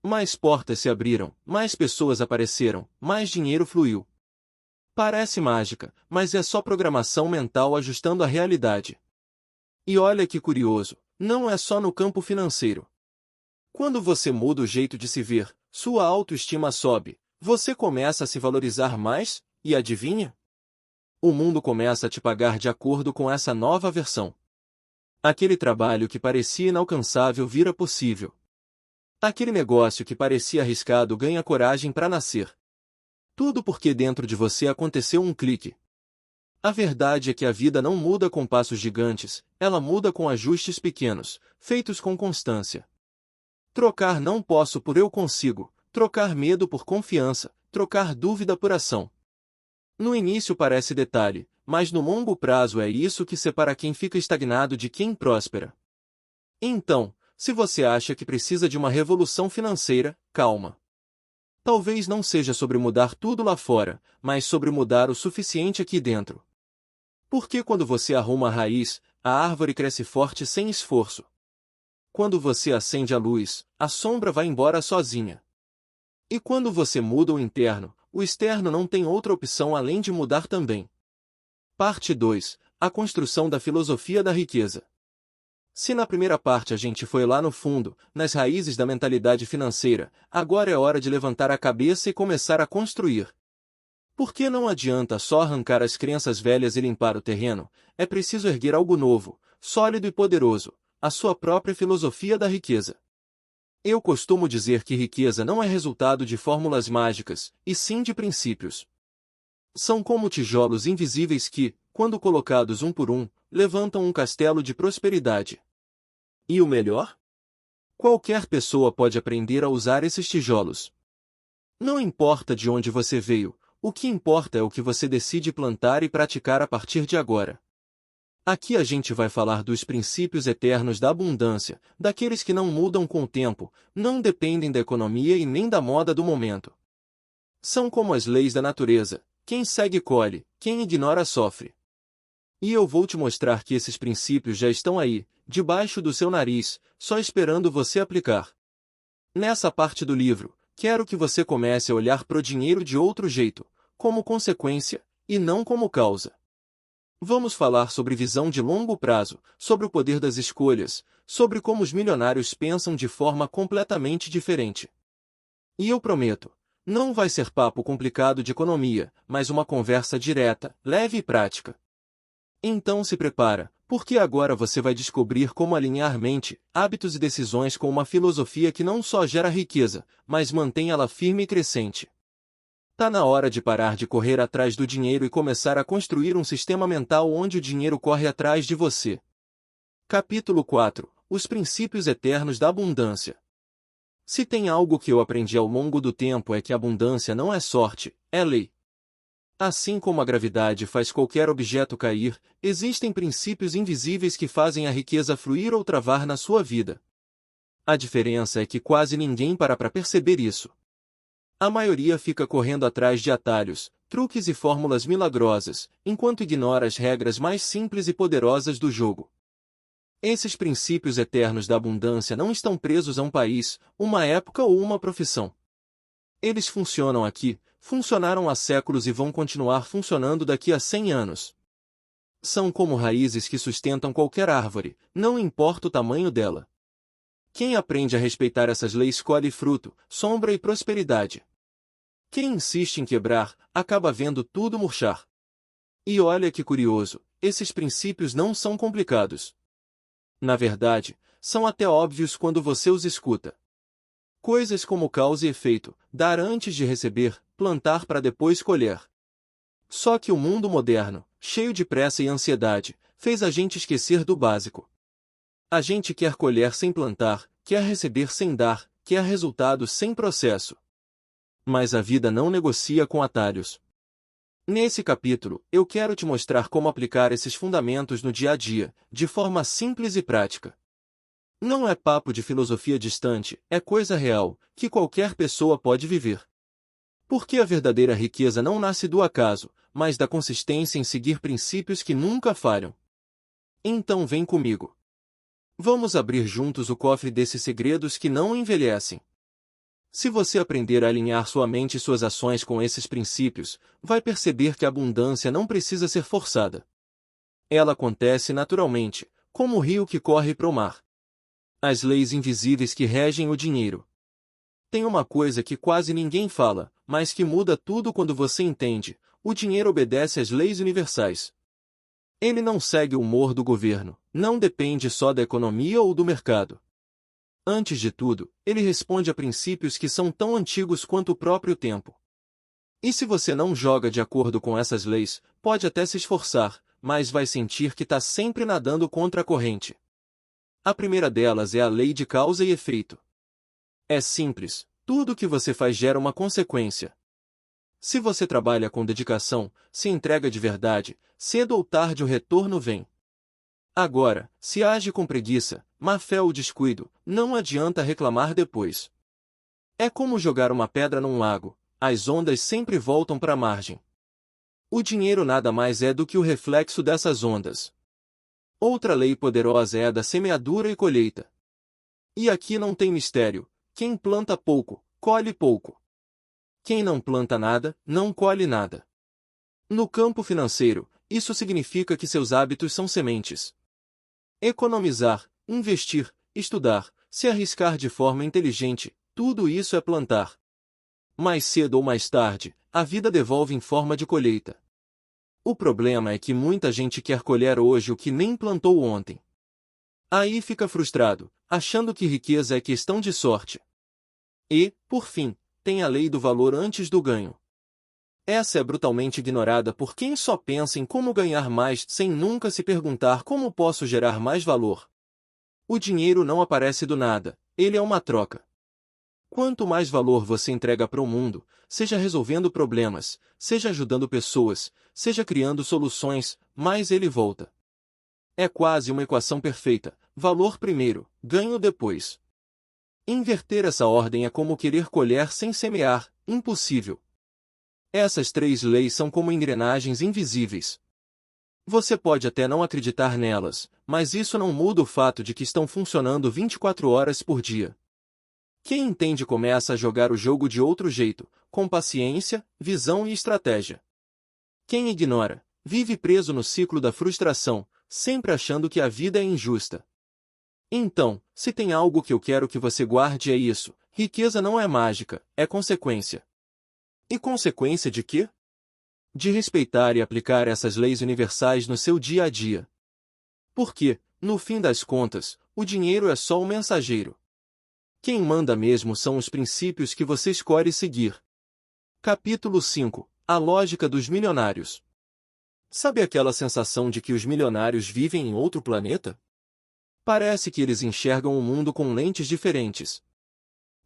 Speaker 1: Mais portas se abriram, mais pessoas apareceram, mais dinheiro fluiu. Parece mágica, mas é só programação mental ajustando a realidade. E olha que curioso, não é só no campo financeiro. Quando você muda o jeito de se ver, sua autoestima sobe, você começa a se valorizar mais, e adivinha? O mundo começa a te pagar de acordo com essa nova versão. Aquele trabalho que parecia inalcançável vira possível. Aquele negócio que parecia arriscado ganha coragem para nascer. Tudo porque dentro de você aconteceu um clique. A verdade é que a vida não muda com passos gigantes, ela muda com ajustes pequenos, feitos com constância. Trocar não posso por eu consigo, trocar medo por confiança, trocar dúvida por ação. No início parece detalhe, mas no longo prazo é isso que separa quem fica estagnado de quem próspera. Então, se você acha que precisa de uma revolução financeira, calma. Talvez não seja sobre mudar tudo lá fora, mas sobre mudar o suficiente aqui dentro. Porque quando você arruma a raiz, a árvore cresce forte sem esforço. Quando você acende a luz, a sombra vai embora sozinha. E quando você muda o interno, o externo não tem outra opção além de mudar também. Parte 2. A construção da filosofia da riqueza. Se na primeira parte a gente foi lá no fundo, nas raízes da mentalidade financeira, agora é hora de levantar a cabeça e começar a construir. Porque não adianta só arrancar as crenças velhas e limpar o terreno, é preciso erguer algo novo, sólido e poderoso, a sua própria filosofia da riqueza. Eu costumo dizer que riqueza não é resultado de fórmulas mágicas, e sim de princípios. São como tijolos invisíveis que, quando colocados um por um, levantam um castelo de prosperidade. E o melhor? Qualquer pessoa pode aprender a usar esses tijolos. Não importa de onde você veio, o que importa é o que você decide plantar e praticar a partir de agora. Aqui a gente vai falar dos princípios eternos da abundância, daqueles que não mudam com o tempo, não dependem da economia e nem da moda do momento. São como as leis da natureza, quem segue colhe, quem ignora sofre. E eu vou te mostrar que esses princípios já estão aí, debaixo do seu nariz, só esperando você aplicar. Nessa parte do livro, quero que você comece a olhar para o dinheiro de outro jeito, como consequência, e não como causa. Vamos falar sobre visão de longo prazo, sobre o poder das escolhas, sobre como os milionários pensam de forma completamente diferente. E eu prometo, não vai ser papo complicado de economia, mas uma conversa direta, leve e prática. Então se prepara, porque agora você vai descobrir como alinhar mente, hábitos e decisões com uma filosofia que não só gera riqueza, mas mantém ela firme e crescente. Tá na hora de parar de correr atrás do dinheiro e começar a construir um sistema mental onde o dinheiro corre atrás de você. Capítulo 4. Os princípios eternos da abundância. Se tem algo que eu aprendi ao longo do tempo é que a abundância não é sorte, é lei. Assim como a gravidade faz qualquer objeto cair, existem princípios invisíveis que fazem a riqueza fluir ou travar na sua vida. A diferença é que quase ninguém para perceber isso. A maioria fica correndo atrás de atalhos, truques e fórmulas milagrosas, enquanto ignora as regras mais simples e poderosas do jogo. Esses princípios eternos da abundância não estão presos a um país, uma época ou uma profissão. Eles funcionam aqui, funcionaram há séculos e vão continuar funcionando daqui a 100 anos. São como raízes que sustentam qualquer árvore, não importa o tamanho dela. Quem aprende a respeitar essas leis colhe fruto, sombra e prosperidade. Quem insiste em quebrar, acaba vendo tudo murchar. E olha que curioso, esses princípios não são complicados. Na verdade, são até óbvios quando você os escuta. Coisas como causa e efeito, dar antes de receber, plantar para depois colher. Só que o mundo moderno, cheio de pressa e ansiedade, fez a gente esquecer do básico. A gente quer colher sem plantar, quer receber sem dar, quer resultado sem processo. Mas a vida não negocia com atalhos. Nesse capítulo, eu quero te mostrar como aplicar esses fundamentos no dia a dia, de forma simples e prática. Não é papo de filosofia distante, é coisa real, que qualquer pessoa pode viver. Porque a verdadeira riqueza não nasce do acaso, mas da consistência em seguir princípios que nunca falham. Então vem comigo. Vamos abrir juntos o cofre desses segredos que não envelhecem. Se você aprender a alinhar sua mente e suas ações com esses princípios, vai perceber que a abundância não precisa ser forçada. Ela acontece naturalmente, como o rio que corre para o mar. As leis invisíveis que regem o dinheiro. Tem uma coisa que quase ninguém fala, mas que muda tudo quando você entende: o dinheiro obedece às leis universais. Ele não segue o humor do governo, não depende só da economia ou do mercado. Antes de tudo, ele responde a princípios que são tão antigos quanto o próprio tempo. E se você não joga de acordo com essas leis, pode até se esforçar, mas vai sentir que está sempre nadando contra a corrente. A primeira delas é a lei de causa e efeito. É simples, tudo o que você faz gera uma consequência. Se você trabalha com dedicação, se entrega de verdade, cedo ou tarde o retorno vem. Agora, se age com preguiça, má fé ou descuido, não adianta reclamar depois. É como jogar uma pedra num lago, as ondas sempre voltam para a margem. O dinheiro nada mais é do que o reflexo dessas ondas. Outra lei poderosa é a da semeadura e colheita. E aqui não tem mistério: quem planta pouco, colhe pouco. Quem não planta nada, não colhe nada. No campo financeiro, isso significa que seus hábitos são sementes. Economizar, investir, estudar, se arriscar de forma inteligente, tudo isso é plantar. Mais cedo ou mais tarde, a vida devolve em forma de colheita. O problema é que muita gente quer colher hoje o que nem plantou ontem. Aí fica frustrado, achando que riqueza é questão de sorte. E, por fim, tem a lei do valor antes do ganho. Essa é brutalmente ignorada por quem só pensa em como ganhar mais sem nunca se perguntar como posso gerar mais valor. O dinheiro não aparece do nada, ele é uma troca. Quanto mais valor você entrega para o mundo, seja resolvendo problemas, seja ajudando pessoas, seja criando soluções, mais ele volta. É quase uma equação perfeita: valor primeiro, ganho depois. Inverter essa ordem é como querer colher sem semear, impossível. Essas três leis são como engrenagens invisíveis. Você pode até não acreditar nelas, mas isso não muda o fato de que estão funcionando 24 horas por dia. Quem entende começa a jogar o jogo de outro jeito, com paciência, visão e estratégia. Quem ignora, vive preso no ciclo da frustração, sempre achando que a vida é injusta. Então, se tem algo que eu quero que você guarde é isso: riqueza não é mágica, é consequência. E consequência de quê? De respeitar e aplicar essas leis universais no seu dia a dia. Porque, no fim das contas, o dinheiro é só o mensageiro. Quem manda mesmo são os princípios que você escolhe seguir. Capítulo 5. A lógica dos milionários. Sabe aquela sensação de que os milionários vivem em outro planeta? Parece que eles enxergam o mundo com lentes diferentes.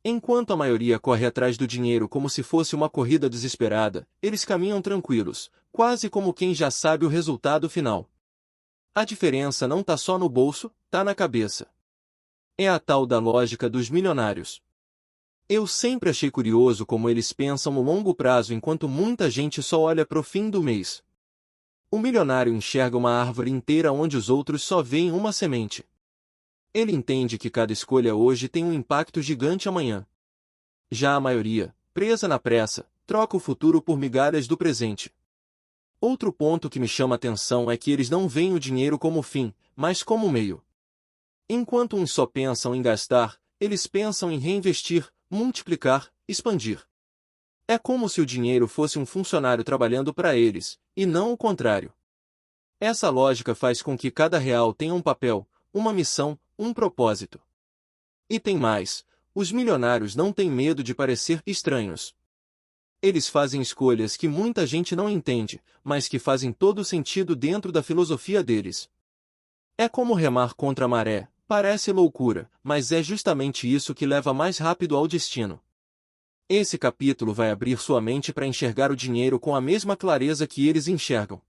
Speaker 1: Enquanto a maioria corre atrás do dinheiro como se fosse uma corrida desesperada, eles caminham tranquilos, quase como quem já sabe o resultado final. A diferença não está só no bolso, está na cabeça. É a tal da lógica dos milionários. Eu sempre achei curioso como eles pensam no longo prazo enquanto muita gente só olha para o fim do mês. O milionário enxerga uma árvore inteira onde os outros só veem uma semente. Ele entende que cada escolha hoje tem um impacto gigante amanhã. Já a maioria, presa na pressa, troca o futuro por migalhas do presente. Outro ponto que me chama a atenção é que eles não veem o dinheiro como fim, mas como meio. Enquanto uns só pensam em gastar, eles pensam em reinvestir, multiplicar, expandir. É como se o dinheiro fosse um funcionário trabalhando para eles, e não o contrário. Essa lógica faz com que cada real tenha um papel, uma missão, um propósito. E tem mais: os milionários não têm medo de parecer estranhos. Eles fazem escolhas que muita gente não entende, mas que fazem todo sentido dentro da filosofia deles. É como remar contra a maré, parece loucura, mas é justamente isso que leva mais rápido ao destino. Esse capítulo vai abrir sua mente para enxergar o dinheiro com a mesma clareza que eles enxergam.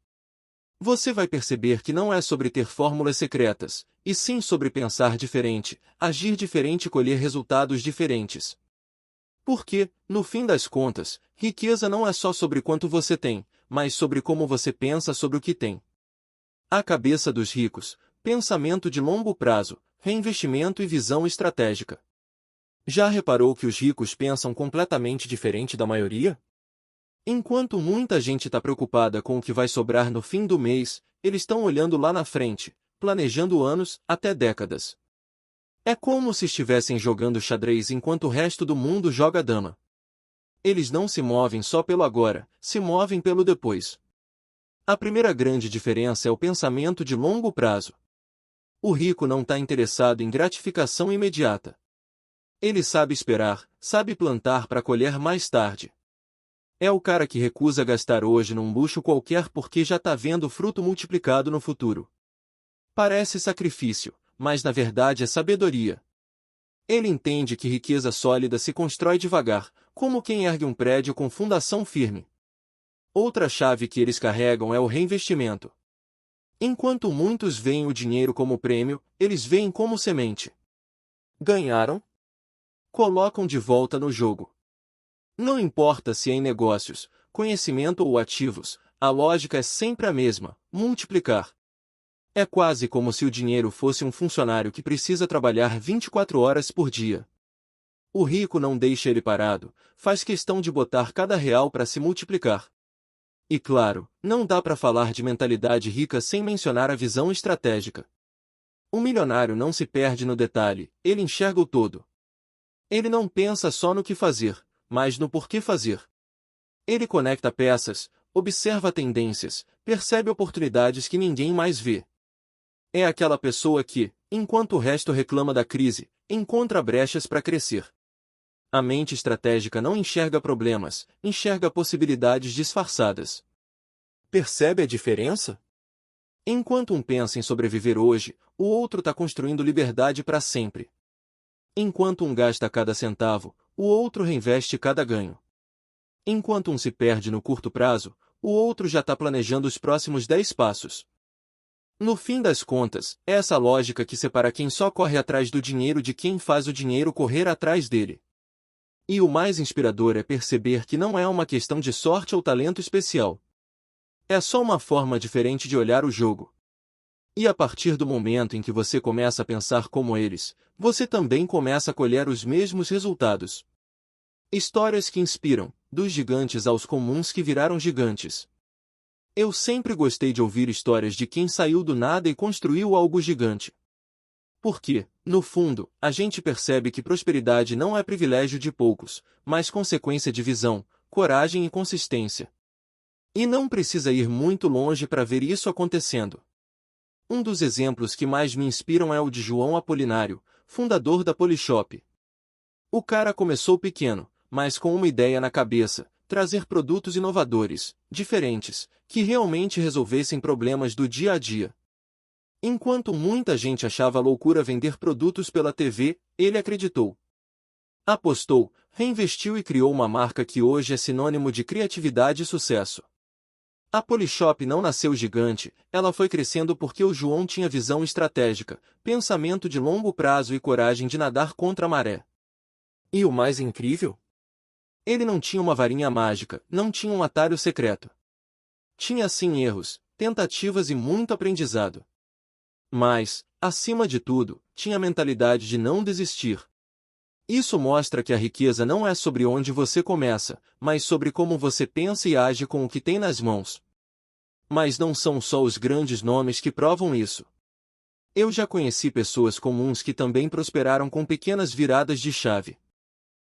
Speaker 1: Você vai perceber que não é sobre ter fórmulas secretas, e sim sobre pensar diferente, agir diferente e colher resultados diferentes. Porque, no fim das contas, riqueza não é só sobre quanto você tem, mas sobre como você pensa sobre o que tem. A cabeça dos ricos, pensamento de longo prazo, reinvestimento e visão estratégica. Já reparou que os ricos pensam completamente diferente da maioria? Enquanto muita gente está preocupada com o que vai sobrar no fim do mês, eles estão olhando lá na frente, planejando anos, até décadas. É como se estivessem jogando xadrez enquanto o resto do mundo joga dama. Eles não se movem só pelo agora, se movem pelo depois. A primeira grande diferença é o pensamento de longo prazo. O rico não está interessado em gratificação imediata. Ele sabe esperar, sabe plantar para colher mais tarde. É o cara que recusa gastar hoje num luxo qualquer porque já está vendo o fruto multiplicado no futuro. Parece sacrifício, mas na verdade é sabedoria. Ele entende que riqueza sólida se constrói devagar, como quem ergue um prédio com fundação firme. Outra chave que eles carregam é o reinvestimento. Enquanto muitos veem o dinheiro como prêmio, eles veem como semente. Ganharam? Colocam de volta no jogo. Não importa se é em negócios, conhecimento ou ativos, a lógica é sempre a mesma: multiplicar. É quase como se o dinheiro fosse um funcionário que precisa trabalhar 24 horas por dia. O rico não deixa ele parado, faz questão de botar cada real para se multiplicar. E claro, não dá para falar de mentalidade rica sem mencionar a visão estratégica. O milionário não se perde no detalhe, ele enxerga o todo. Ele não pensa só no que fazer, mas no porquê fazer. Ele conecta peças, observa tendências, percebe oportunidades que ninguém mais vê. É aquela pessoa que, enquanto o resto reclama da crise, encontra brechas para crescer. A mente estratégica não enxerga problemas, enxerga possibilidades disfarçadas. Percebe a diferença? Enquanto um pensa em sobreviver hoje, o outro está construindo liberdade para sempre. Enquanto um gasta cada centavo, o outro reinveste cada ganho. Enquanto um se perde no curto prazo, o outro já está planejando os próximos 10 passos. No fim das contas, é essa lógica que separa quem só corre atrás do dinheiro de quem faz o dinheiro correr atrás dele. E o mais inspirador é perceber que não é uma questão de sorte ou talento especial. É só uma forma diferente de olhar o jogo. E a partir do momento em que você começa a pensar como eles, você também começa a colher os mesmos resultados. Histórias que inspiram, dos gigantes aos comuns que viraram gigantes. Eu sempre gostei de ouvir histórias de quem saiu do nada e construiu algo gigante. Porque, no fundo, a gente percebe que prosperidade não é privilégio de poucos, mas consequência de visão, coragem e consistência. E não precisa ir muito longe para ver isso acontecendo. Um dos exemplos que mais me inspiram é o de João Apolinário, fundador da Polishop. O cara começou pequeno, mas com uma ideia na cabeça: trazer produtos inovadores, diferentes, que realmente resolvessem problemas do dia a dia. Enquanto muita gente achava loucura vender produtos pela TV, ele acreditou. Apostou, reinvestiu e criou uma marca que hoje é sinônimo de criatividade e sucesso. A Polishop não nasceu gigante, ela foi crescendo porque o João tinha visão estratégica, pensamento de longo prazo e coragem de nadar contra a maré. E o mais incrível? Ele não tinha uma varinha mágica, não tinha um atalho secreto. Tinha sim erros, tentativas e muito aprendizado. Mas, acima de tudo, tinha a mentalidade de não desistir. Isso mostra que a riqueza não é sobre onde você começa, mas sobre como você pensa e age com o que tem nas mãos. Mas não são só os grandes nomes que provam isso. Eu já conheci pessoas comuns que também prosperaram com pequenas viradas de chave.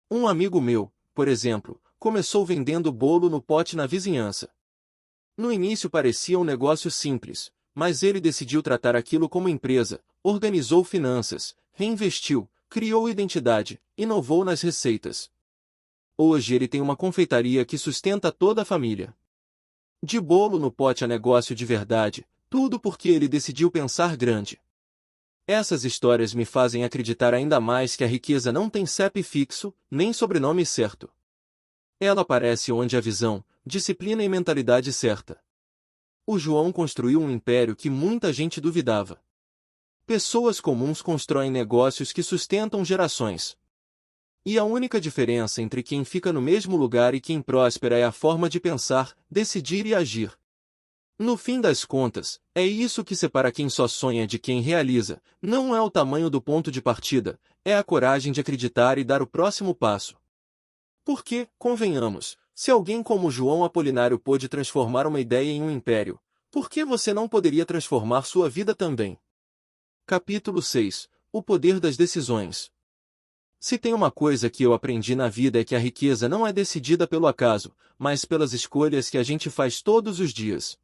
Speaker 1: Um amigo meu, por exemplo, começou vendendo bolo no pote na vizinhança. No início parecia um negócio simples, mas ele decidiu tratar aquilo como empresa, organizou finanças, reinvestiu, criou identidade, inovou nas receitas. Hoje ele tem uma confeitaria que sustenta toda a família. De bolo no pote a negócio de verdade, tudo porque ele decidiu pensar grande. Essas histórias me fazem acreditar ainda mais que a riqueza não tem CEP fixo, nem sobrenome certo. Ela aparece onde há visão, disciplina e mentalidade certa. O João construiu um império que muita gente duvidava. Pessoas comuns constroem negócios que sustentam gerações. E a única diferença entre quem fica no mesmo lugar e quem próspera é a forma de pensar, decidir e agir. No fim das contas, é isso que separa quem só sonha de quem realiza, não é o tamanho do ponto de partida, é a coragem de acreditar e dar o próximo passo. Porque, convenhamos, se alguém como João Apolinário pôde transformar uma ideia em um império, por que você não poderia transformar sua vida também? Capítulo 6. O poder das decisões. Se tem uma coisa que eu aprendi na vida é que a riqueza não é decidida pelo acaso, mas pelas escolhas que a gente faz todos os dias.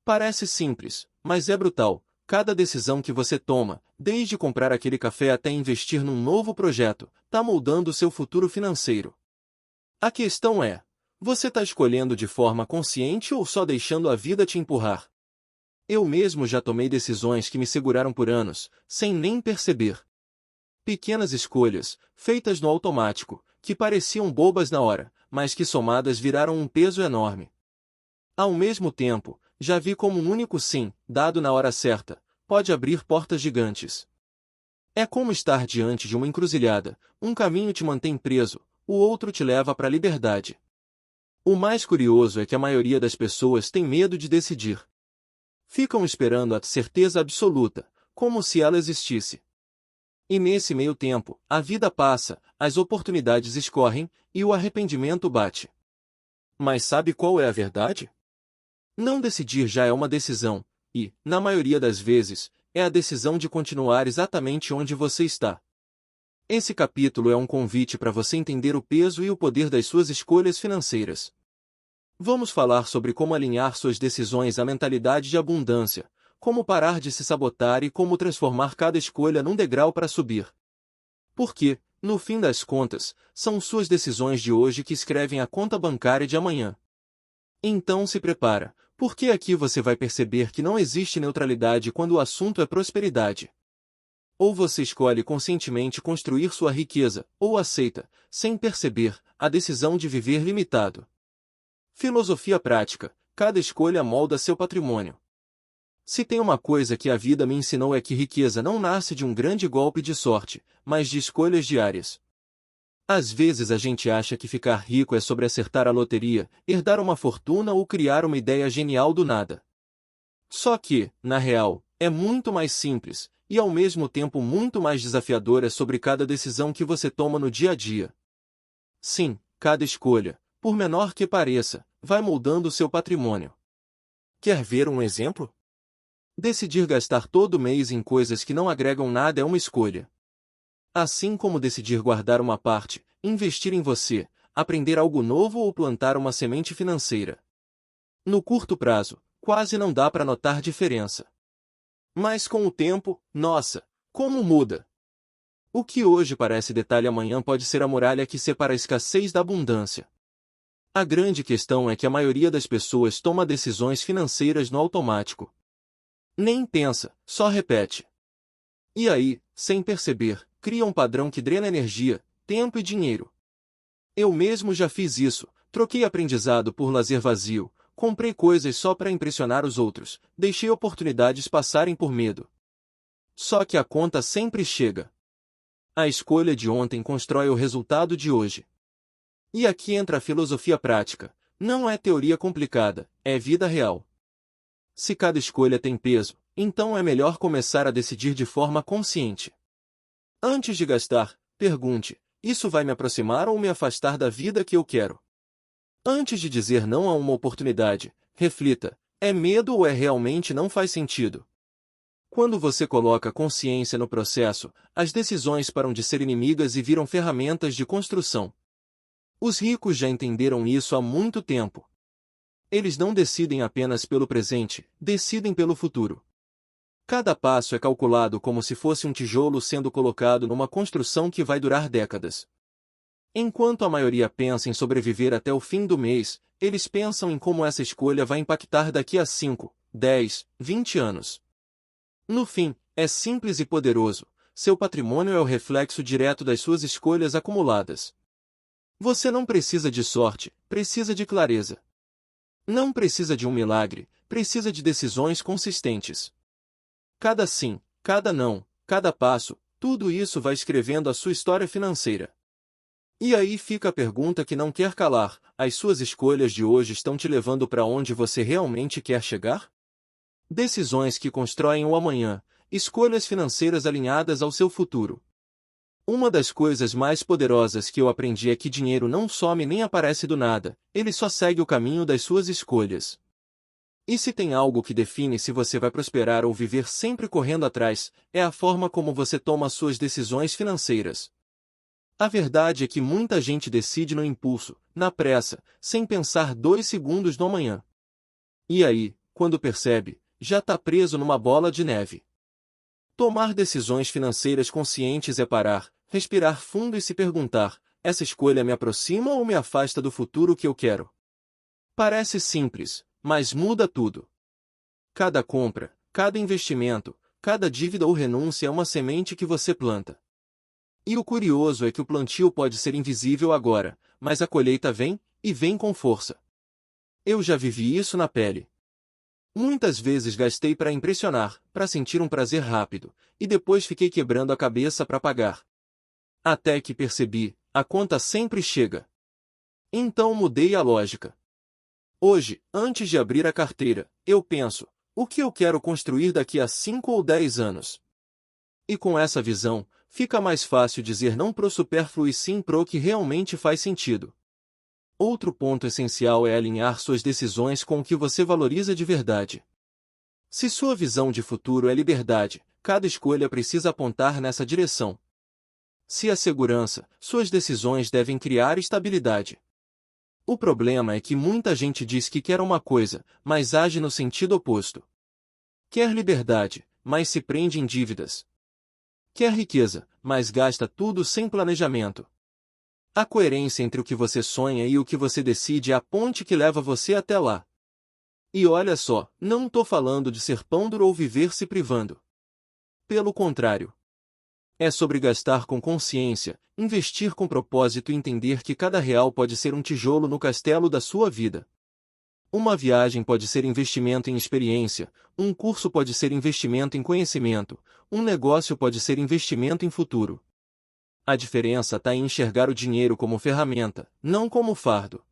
Speaker 1: Parece simples, mas é brutal. Cada decisão que você toma, desde comprar aquele café até investir num novo projeto, está moldando o seu futuro financeiro. A questão é, você está escolhendo de forma consciente ou só deixando a vida te empurrar? Eu mesmo já tomei decisões que me seguraram por anos, sem nem perceber. Pequenas escolhas, feitas no automático, que pareciam bobas na hora, mas que somadas viraram um peso enorme. Ao mesmo tempo, já vi como um único sim, dado na hora certa, pode abrir portas gigantes. É como estar diante de uma encruzilhada, um caminho te mantém preso, o outro te leva para a liberdade. O mais curioso é que a maioria das pessoas tem medo de decidir. Ficam esperando a certeza absoluta, como se ela existisse. E nesse meio tempo, a vida passa, as oportunidades escorrem, e o arrependimento bate. Mas sabe qual é a verdade? Não decidir já é uma decisão, e, na maioria das vezes, é a decisão de continuar exatamente onde você está. Esse capítulo é um convite para você entender o peso e o poder das suas escolhas financeiras. Vamos falar sobre como alinhar suas decisões à mentalidade de abundância, como parar de se sabotar e como transformar cada escolha num degrau para subir. Porque, no fim das contas, são suas decisões de hoje que escrevem a conta bancária de amanhã. Então se prepara, porque aqui você vai perceber que não existe neutralidade quando o assunto é prosperidade. Ou você escolhe conscientemente construir sua riqueza, ou aceita, sem perceber, a decisão de viver limitado. Filosofia prática: cada escolha molda seu patrimônio. Se tem uma coisa que a vida me ensinou é que riqueza não nasce de um grande golpe de sorte, mas de escolhas diárias. Às vezes a gente acha que ficar rico é sobre acertar a loteria, herdar uma fortuna ou criar uma ideia genial do nada. Só que, na real, é muito mais simples, e ao mesmo tempo muito mais desafiadora sobre cada decisão que você toma no dia a dia. Sim, cada escolha, por menor que pareça, vai moldando o seu patrimônio. Quer ver um exemplo? Decidir gastar todo mês em coisas que não agregam nada é uma escolha. Assim como decidir guardar uma parte, investir em você, aprender algo novo ou plantar uma semente financeira. No curto prazo, quase não dá para notar diferença. Mas com o tempo, nossa, como muda! O que hoje parece detalhe amanhã pode ser a muralha que separa a escassez da abundância. A grande questão é que a maioria das pessoas toma decisões financeiras no automático. Nem pensa, só repete. E aí, sem perceber, cria um padrão que drena energia, tempo e dinheiro. Eu mesmo já fiz isso, troquei aprendizado por lazer vazio, comprei coisas só para impressionar os outros, deixei oportunidades passarem por medo. Só que a conta sempre chega. A escolha de ontem constrói o resultado de hoje. E aqui entra a filosofia prática. Não é teoria complicada, é vida real. Se cada escolha tem peso, então é melhor começar a decidir de forma consciente. Antes de gastar, pergunte: isso vai me aproximar ou me afastar da vida que eu quero? Antes de dizer não a uma oportunidade, reflita: é medo ou é realmente não faz sentido? Quando você coloca consciência no processo, as decisões param de ser inimigas e viram ferramentas de construção. Os ricos já entenderam isso há muito tempo. Eles não decidem apenas pelo presente, decidem pelo futuro. Cada passo é calculado como se fosse um tijolo sendo colocado numa construção que vai durar décadas. Enquanto a maioria pensa em sobreviver até o fim do mês, eles pensam em como essa escolha vai impactar daqui a 5, 10, 20 anos. No fim, é simples e poderoso. Seu patrimônio é o reflexo direto das suas escolhas acumuladas. Você não precisa de sorte, precisa de clareza. Não precisa de um milagre, precisa de decisões consistentes. Cada sim, cada não, cada passo, tudo isso vai escrevendo a sua história financeira. E aí fica a pergunta que não quer calar: as suas escolhas de hoje estão te levando para onde você realmente quer chegar? Decisões que constroem o amanhã, escolhas financeiras alinhadas ao seu futuro. Uma das coisas mais poderosas que eu aprendi é que dinheiro não some nem aparece do nada, ele só segue o caminho das suas escolhas. E se tem algo que define se você vai prosperar ou viver sempre correndo atrás, é a forma como você toma suas decisões financeiras. A verdade é que muita gente decide no impulso, na pressa, sem pensar 2 segundos no amanhã. E aí, quando percebe, já está preso numa bola de neve. Tomar decisões financeiras conscientes é parar, respirar fundo e se perguntar: essa escolha me aproxima ou me afasta do futuro que eu quero? Parece simples, mas muda tudo. Cada compra, cada investimento, cada dívida ou renúncia é uma semente que você planta. E o curioso é que o plantio pode ser invisível agora, mas a colheita vem, e vem com força. Eu já vivi isso na pele. Muitas vezes gastei para impressionar, para sentir um prazer rápido, e depois fiquei quebrando a cabeça para pagar. Até que percebi, a conta sempre chega. Então mudei a lógica. Hoje, antes de abrir a carteira, eu penso: o que eu quero construir daqui a 5 ou 10 anos? E com essa visão, fica mais fácil dizer não pro supérfluo e sim pro que realmente faz sentido. Outro ponto essencial é alinhar suas decisões com o que você valoriza de verdade. Se sua visão de futuro é liberdade, cada escolha precisa apontar nessa direção. Se é segurança, suas decisões devem criar estabilidade. O problema é que muita gente diz que quer uma coisa, mas age no sentido oposto. Quer liberdade, mas se prende em dívidas. Quer riqueza, mas gasta tudo sem planejamento. A coerência entre o que você sonha e o que você decide é a ponte que leva você até lá. E olha só, não tô falando de ser pão duro ou viver se privando. Pelo contrário. É sobre gastar com consciência, investir com propósito e entender que cada real pode ser um tijolo no castelo da sua vida. Uma viagem pode ser investimento em experiência, um curso pode ser investimento em conhecimento, um negócio pode ser investimento em futuro. A diferença está em enxergar o dinheiro como ferramenta, não como fardo.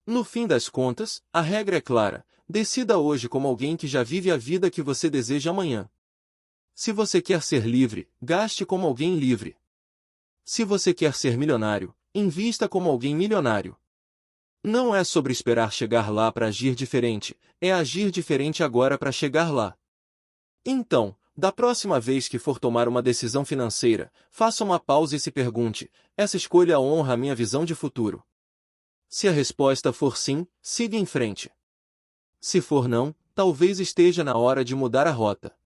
Speaker 1: No fim das contas, a regra é clara: decida hoje como alguém que já vive a vida que você deseja amanhã. Se você quer ser livre, gaste como alguém livre. Se você quer ser milionário, invista como alguém milionário. Não é sobre esperar chegar lá para agir diferente, é agir diferente agora para chegar lá. Então, da próxima vez que for tomar uma decisão financeira, faça uma pausa e se pergunte: essa escolha honra a minha visão de futuro? Se a resposta for sim, siga em frente. Se for não, talvez esteja na hora de mudar a rota.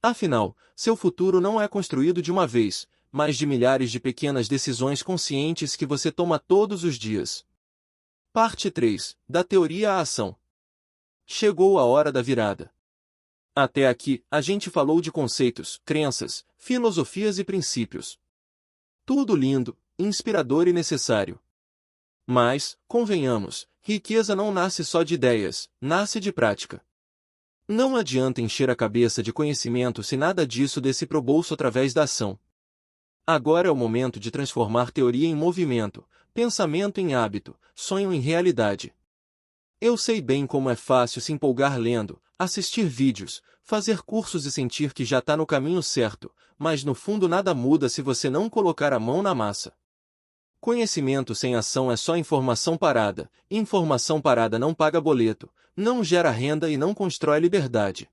Speaker 1: Afinal, seu futuro não é construído de uma vez, mas de milhares de pequenas decisões conscientes que você toma todos os dias. Parte 3. Da teoria à ação. Chegou a hora da virada. Até aqui, a gente falou de conceitos, crenças, filosofias e princípios. Tudo lindo, inspirador e necessário. Mas, convenhamos, riqueza não nasce só de ideias, nasce de prática. Não adianta encher a cabeça de conhecimento se nada disso desce pro bolso através da ação. Agora é o momento de transformar teoria em movimento, pensamento em hábito, sonho em realidade. Eu sei bem como é fácil se empolgar lendo, assistir vídeos, fazer cursos e sentir que já está no caminho certo, mas no fundo nada muda se você não colocar a mão na massa. Conhecimento sem ação é só informação parada. Informação parada não paga boleto, não gera renda e não constrói liberdade.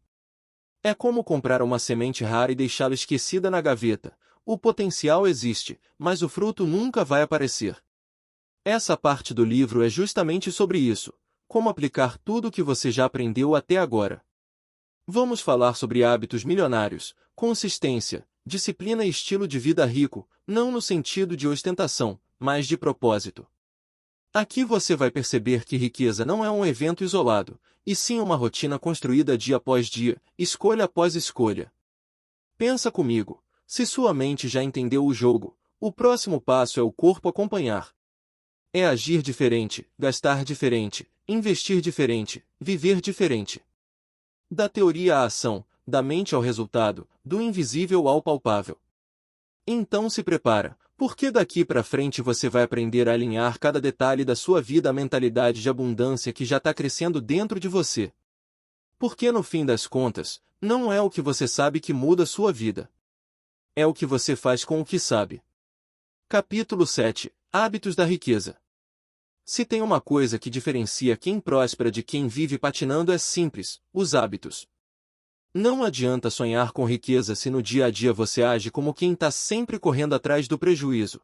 Speaker 1: É como comprar uma semente rara e deixá-la esquecida na gaveta. O potencial existe, mas o fruto nunca vai aparecer. Essa parte do livro é justamente sobre isso: como aplicar tudo o que você já aprendeu até agora. Vamos falar sobre hábitos milionários, consistência, disciplina e estilo de vida rico, não no sentido de ostentação, mas de propósito. Aqui você vai perceber que riqueza não é um evento isolado, e sim uma rotina construída dia após dia, escolha após escolha. Pensa comigo, se sua mente já entendeu o jogo, o próximo passo é o corpo acompanhar. É agir diferente, gastar diferente, investir diferente, viver diferente. Da teoria à ação, da mente ao resultado, do invisível ao palpável. Então se prepara, Porque daqui para frente você vai aprender a alinhar cada detalhe da sua vida à mentalidade de abundância que já está crescendo dentro de você. Porque no fim das contas, não é o que você sabe que muda a sua vida. É o que você faz com o que sabe. Capítulo 7. Hábitos da riqueza. Se tem uma coisa que diferencia quem próspera de quem vive patinando é simples: os hábitos. Não adianta sonhar com riqueza se no dia a dia você age como quem está sempre correndo atrás do prejuízo.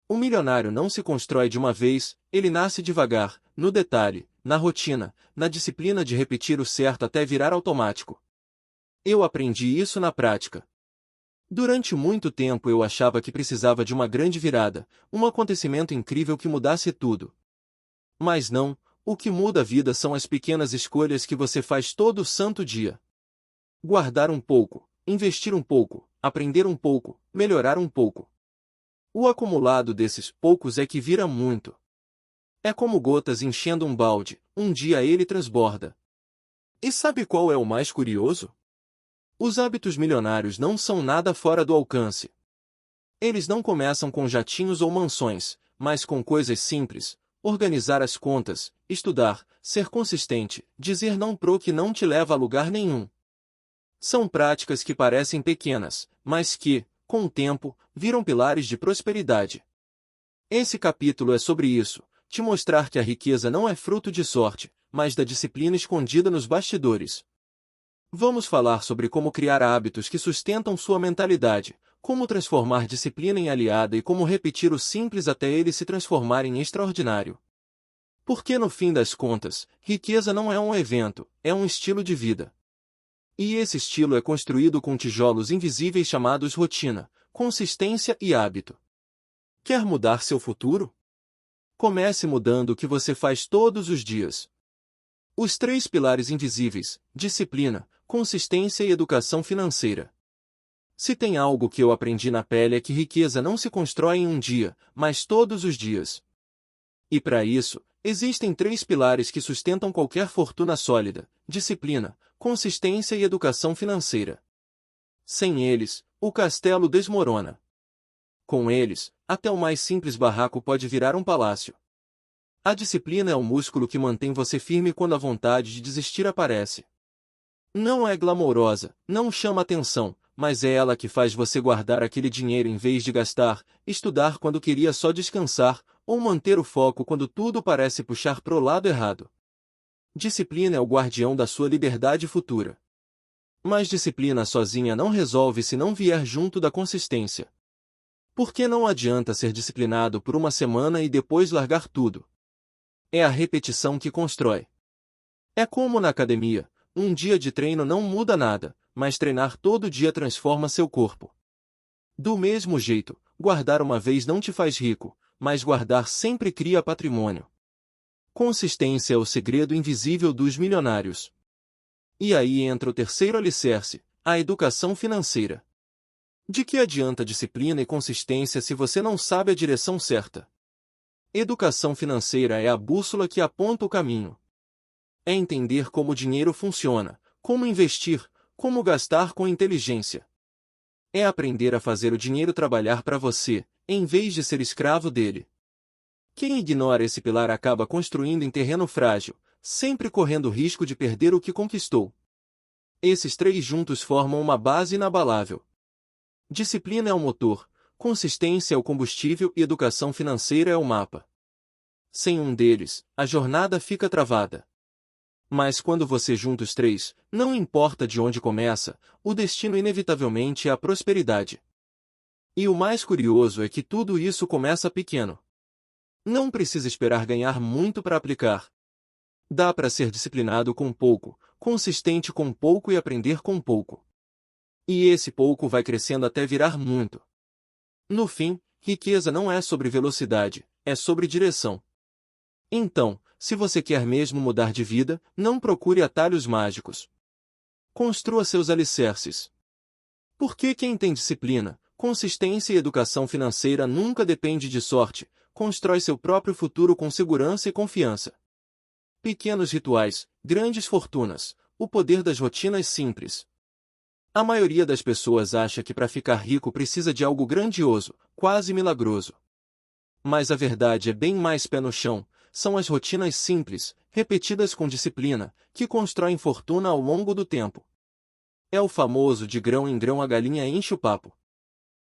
Speaker 1: O milionário não se constrói de uma vez, ele nasce devagar, no detalhe, na rotina, na disciplina de repetir o certo até virar automático. Eu aprendi isso na prática. Durante muito tempo eu achava que precisava de uma grande virada, um acontecimento incrível que mudasse tudo. Mas não, o que muda a vida são as pequenas escolhas que você faz todo santo dia. Guardar um pouco, investir um pouco, aprender um pouco, melhorar um pouco. O acumulado desses poucos é que vira muito. É como gotas enchendo um balde, um dia ele transborda. E sabe qual é o mais curioso? Os hábitos milionários não são nada fora do alcance. Eles não começam com jatinhos ou mansões, mas com coisas simples: organizar as contas, estudar, ser consistente, dizer não pro que não te leva a lugar nenhum. São práticas que parecem pequenas, mas que, com o tempo, viram pilares de prosperidade. Esse capítulo é sobre isso, te mostrar que a riqueza não é fruto de sorte, mas da disciplina escondida nos bastidores. Vamos falar sobre como criar hábitos que sustentam sua mentalidade, como transformar disciplina em aliada e como repetir o simples até ele se transformar em extraordinário. Porque no fim das contas, riqueza não é um evento, é um estilo de vida. E esse estilo é construído com tijolos invisíveis chamados rotina, consistência e hábito. Quer mudar seu futuro? Comece mudando o que você faz todos os dias. Os 3 pilares invisíveis: disciplina, consistência e educação financeira. Se tem algo que eu aprendi na pele é que riqueza não se constrói em um dia, mas todos os dias. E para isso, existem 3 pilares que sustentam qualquer fortuna sólida: disciplina, consistência e educação financeira. Sem eles, o castelo desmorona. Com eles, até o mais simples barraco pode virar um palácio. A disciplina é o músculo que mantém você firme quando a vontade de desistir aparece. Não é glamourosa, não chama atenção, mas é ela que faz você guardar aquele dinheiro em vez de gastar, estudar quando queria só descansar, ou manter o foco quando tudo parece puxar pro lado errado. Disciplina é o guardião da sua liberdade futura. Mas disciplina sozinha não resolve se não vier junto da consistência. Porque não adianta ser disciplinado por uma semana e depois largar tudo. É a repetição que constrói. É como na academia, um dia de treino não muda nada, mas treinar todo dia transforma seu corpo. Do mesmo jeito, guardar uma vez não te faz rico, mas guardar sempre cria patrimônio. Consistência é o segredo invisível dos milionários. E aí entra o terceiro alicerce, a educação financeira. De que adianta disciplina e consistência se você não sabe a direção certa? Educação financeira é a bússola que aponta o caminho. É entender como o dinheiro funciona, como investir, como gastar com inteligência. É aprender a fazer o dinheiro trabalhar para você, em vez de ser escravo dele. Quem ignora esse pilar acaba construindo em terreno frágil, sempre correndo o risco de perder o que conquistou. Esses 3 juntos formam uma base inabalável. Disciplina é o motor, consistência é o combustível e educação financeira é o mapa. Sem um deles, a jornada fica travada. Mas quando você junta os 3, não importa de onde começa, o destino inevitavelmente é a prosperidade. E o mais curioso é que tudo isso começa pequeno. Não precisa esperar ganhar muito para aplicar. Dá para ser disciplinado com pouco, consistente com pouco e aprender com pouco. E esse pouco vai crescendo até virar muito. No fim, riqueza não é sobre velocidade, é sobre direção. Então, se você quer mesmo mudar de vida, não procure atalhos mágicos. Construa seus alicerces. Porque quem tem disciplina, consistência e educação financeira nunca depende de sorte, constrói seu próprio futuro com segurança e confiança. Pequenos rituais, grandes fortunas, o poder das rotinas simples. A maioria das pessoas acha que para ficar rico precisa de algo grandioso, quase milagroso. Mas a verdade é bem mais pé no chão, são as rotinas simples, repetidas com disciplina, que constroem fortuna ao longo do tempo. É o famoso de grão em grão a galinha enche o papo.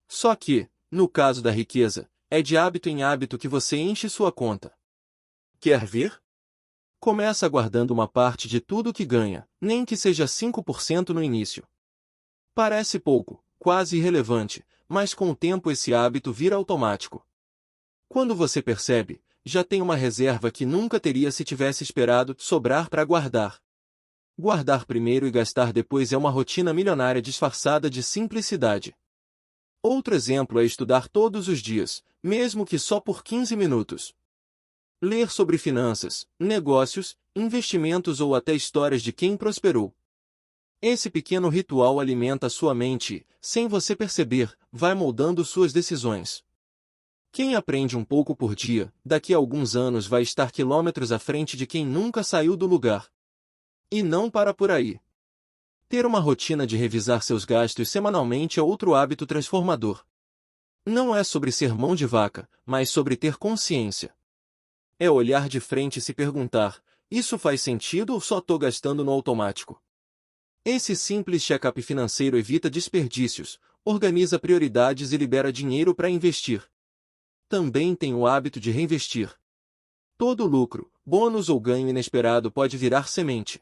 Speaker 1: Só que, no caso da riqueza, é de hábito em hábito que você enche sua conta. Quer ver? Começa guardando uma parte de tudo que ganha, nem que seja 5% no início. Parece pouco, quase irrelevante, mas com o tempo esse hábito vira automático. Quando você percebe, já tem uma reserva que nunca teria se tivesse esperado sobrar para guardar. Guardar primeiro e gastar depois é uma rotina milionária disfarçada de simplicidade. Outro exemplo é estudar todos os dias, mesmo que só por 15 minutos. Ler sobre finanças, negócios, investimentos ou até histórias de quem prosperou. Esse pequeno ritual alimenta sua mente e, sem você perceber, vai moldando suas decisões. Quem aprende um pouco por dia, daqui a alguns anos vai estar quilômetros à frente de quem nunca saiu do lugar. E não para por aí. Ter uma rotina de revisar seus gastos semanalmente é outro hábito transformador. Não é sobre ser mão de vaca, mas sobre ter consciência. É olhar de frente e se perguntar, isso faz sentido ou só estou gastando no automático? Esse simples check-up financeiro evita desperdícios, organiza prioridades e libera dinheiro para investir. Também tem o hábito de reinvestir. Todo lucro, bônus ou ganho inesperado pode virar semente.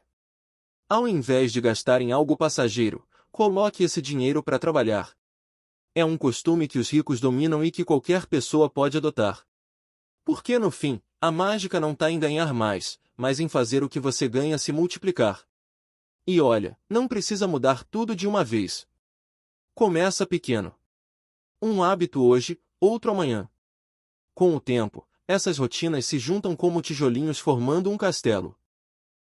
Speaker 1: Ao invés de gastar em algo passageiro, coloque esse dinheiro para trabalhar. É um costume que os ricos dominam e que qualquer pessoa pode adotar. Porque no fim, a mágica não está em ganhar mais, mas em fazer o que você ganha se multiplicar. E olha, não precisa mudar tudo de uma vez. Começa pequeno. Um hábito hoje, outro amanhã. Com o tempo, essas rotinas se juntam como tijolinhos formando um castelo.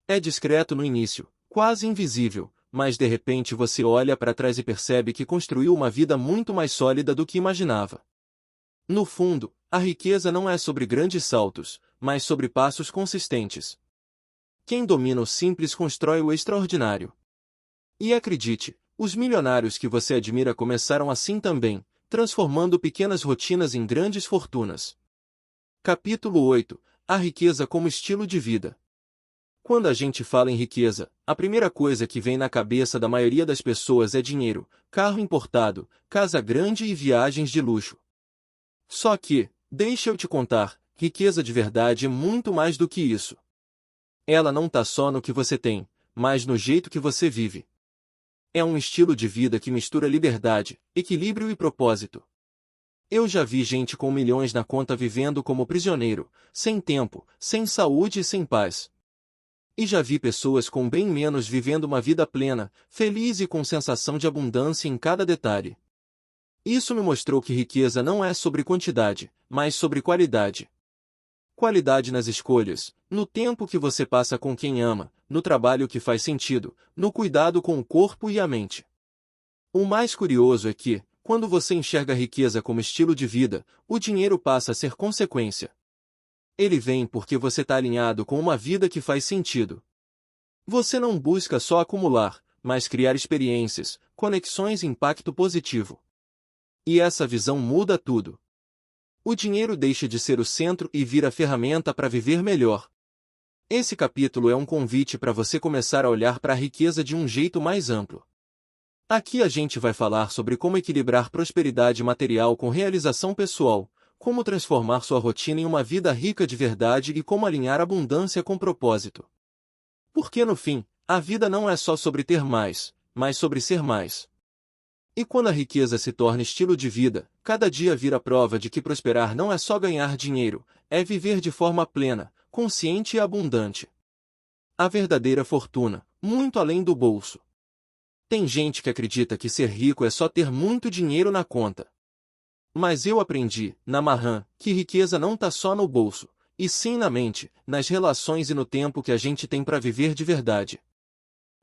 Speaker 1: É discreto no início, quase invisível, mas de repente você olha para trás e percebe que construiu uma vida muito mais sólida do que imaginava. No fundo, a riqueza não é sobre grandes saltos, mas sobre passos consistentes. Quem domina o simples constrói o extraordinário. E acredite, os milionários que você admira começaram assim também, transformando pequenas rotinas em grandes fortunas. Capítulo 8. A riqueza como estilo de vida. Quando a gente fala em riqueza, a primeira coisa que vem na cabeça da maioria das pessoas é dinheiro, carro importado, casa grande e viagens de luxo. Só que, deixa eu te contar, riqueza de verdade é muito mais do que isso. Ela não está só no que você tem, mas no jeito que você vive. É um estilo de vida que mistura liberdade, equilíbrio e propósito. Eu já vi gente com milhões na conta vivendo como prisioneiro, sem tempo, sem saúde e sem paz. E já vi pessoas com bem menos vivendo uma vida plena, feliz e com sensação de abundância em cada detalhe. Isso me mostrou que riqueza não é sobre quantidade, mas sobre qualidade. Qualidade nas escolhas, no tempo que você passa com quem ama, no trabalho que faz sentido, no cuidado com o corpo e a mente. O mais curioso é que, quando você enxerga a riqueza como estilo de vida, o dinheiro passa a ser consequência. Ele vem porque você está alinhado com uma vida que faz sentido. Você não busca só acumular, mas criar experiências, conexões e impacto positivo. E essa visão muda tudo. O dinheiro deixa de ser o centro e vira ferramenta para viver melhor. Esse capítulo é um convite para você começar a olhar para a riqueza de um jeito mais amplo. Aqui a gente vai falar sobre como equilibrar prosperidade material com realização pessoal, como transformar sua rotina em uma vida rica de verdade e como alinhar abundância com propósito. Porque no fim, a vida não é só sobre ter mais, mas sobre ser mais. E quando a riqueza se torna estilo de vida, cada dia vira prova de que prosperar não é só ganhar dinheiro, é viver de forma plena, consciente e abundante. A verdadeira fortuna, muito além do bolso. Tem gente que acredita que ser rico é só ter muito dinheiro na conta. Mas eu aprendi, na Mahan, que riqueza não está só no bolso, e sim na mente, nas relações e no tempo que a gente tem para viver de verdade.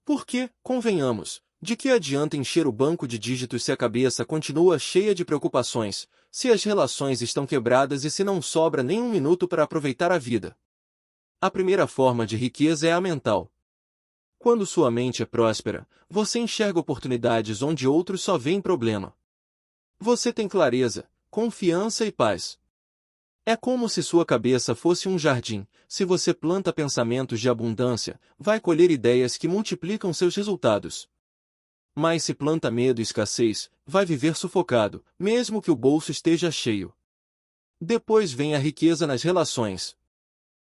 Speaker 1: Porque, convenhamos, de que adianta encher o banco de dígitos se a cabeça continua cheia de preocupações, se as relações estão quebradas e se não sobra nem um minuto para aproveitar a vida? A primeira forma de riqueza é a mental. Quando sua mente é próspera, você enxerga oportunidades onde outros só veem problema. Você tem clareza, confiança e paz. É como se sua cabeça fosse um jardim. Se você planta pensamentos de abundância, vai colher ideias que multiplicam seus resultados. Mas se planta medo e escassez, vai viver sufocado, mesmo que o bolso esteja cheio. Depois vem a riqueza nas relações.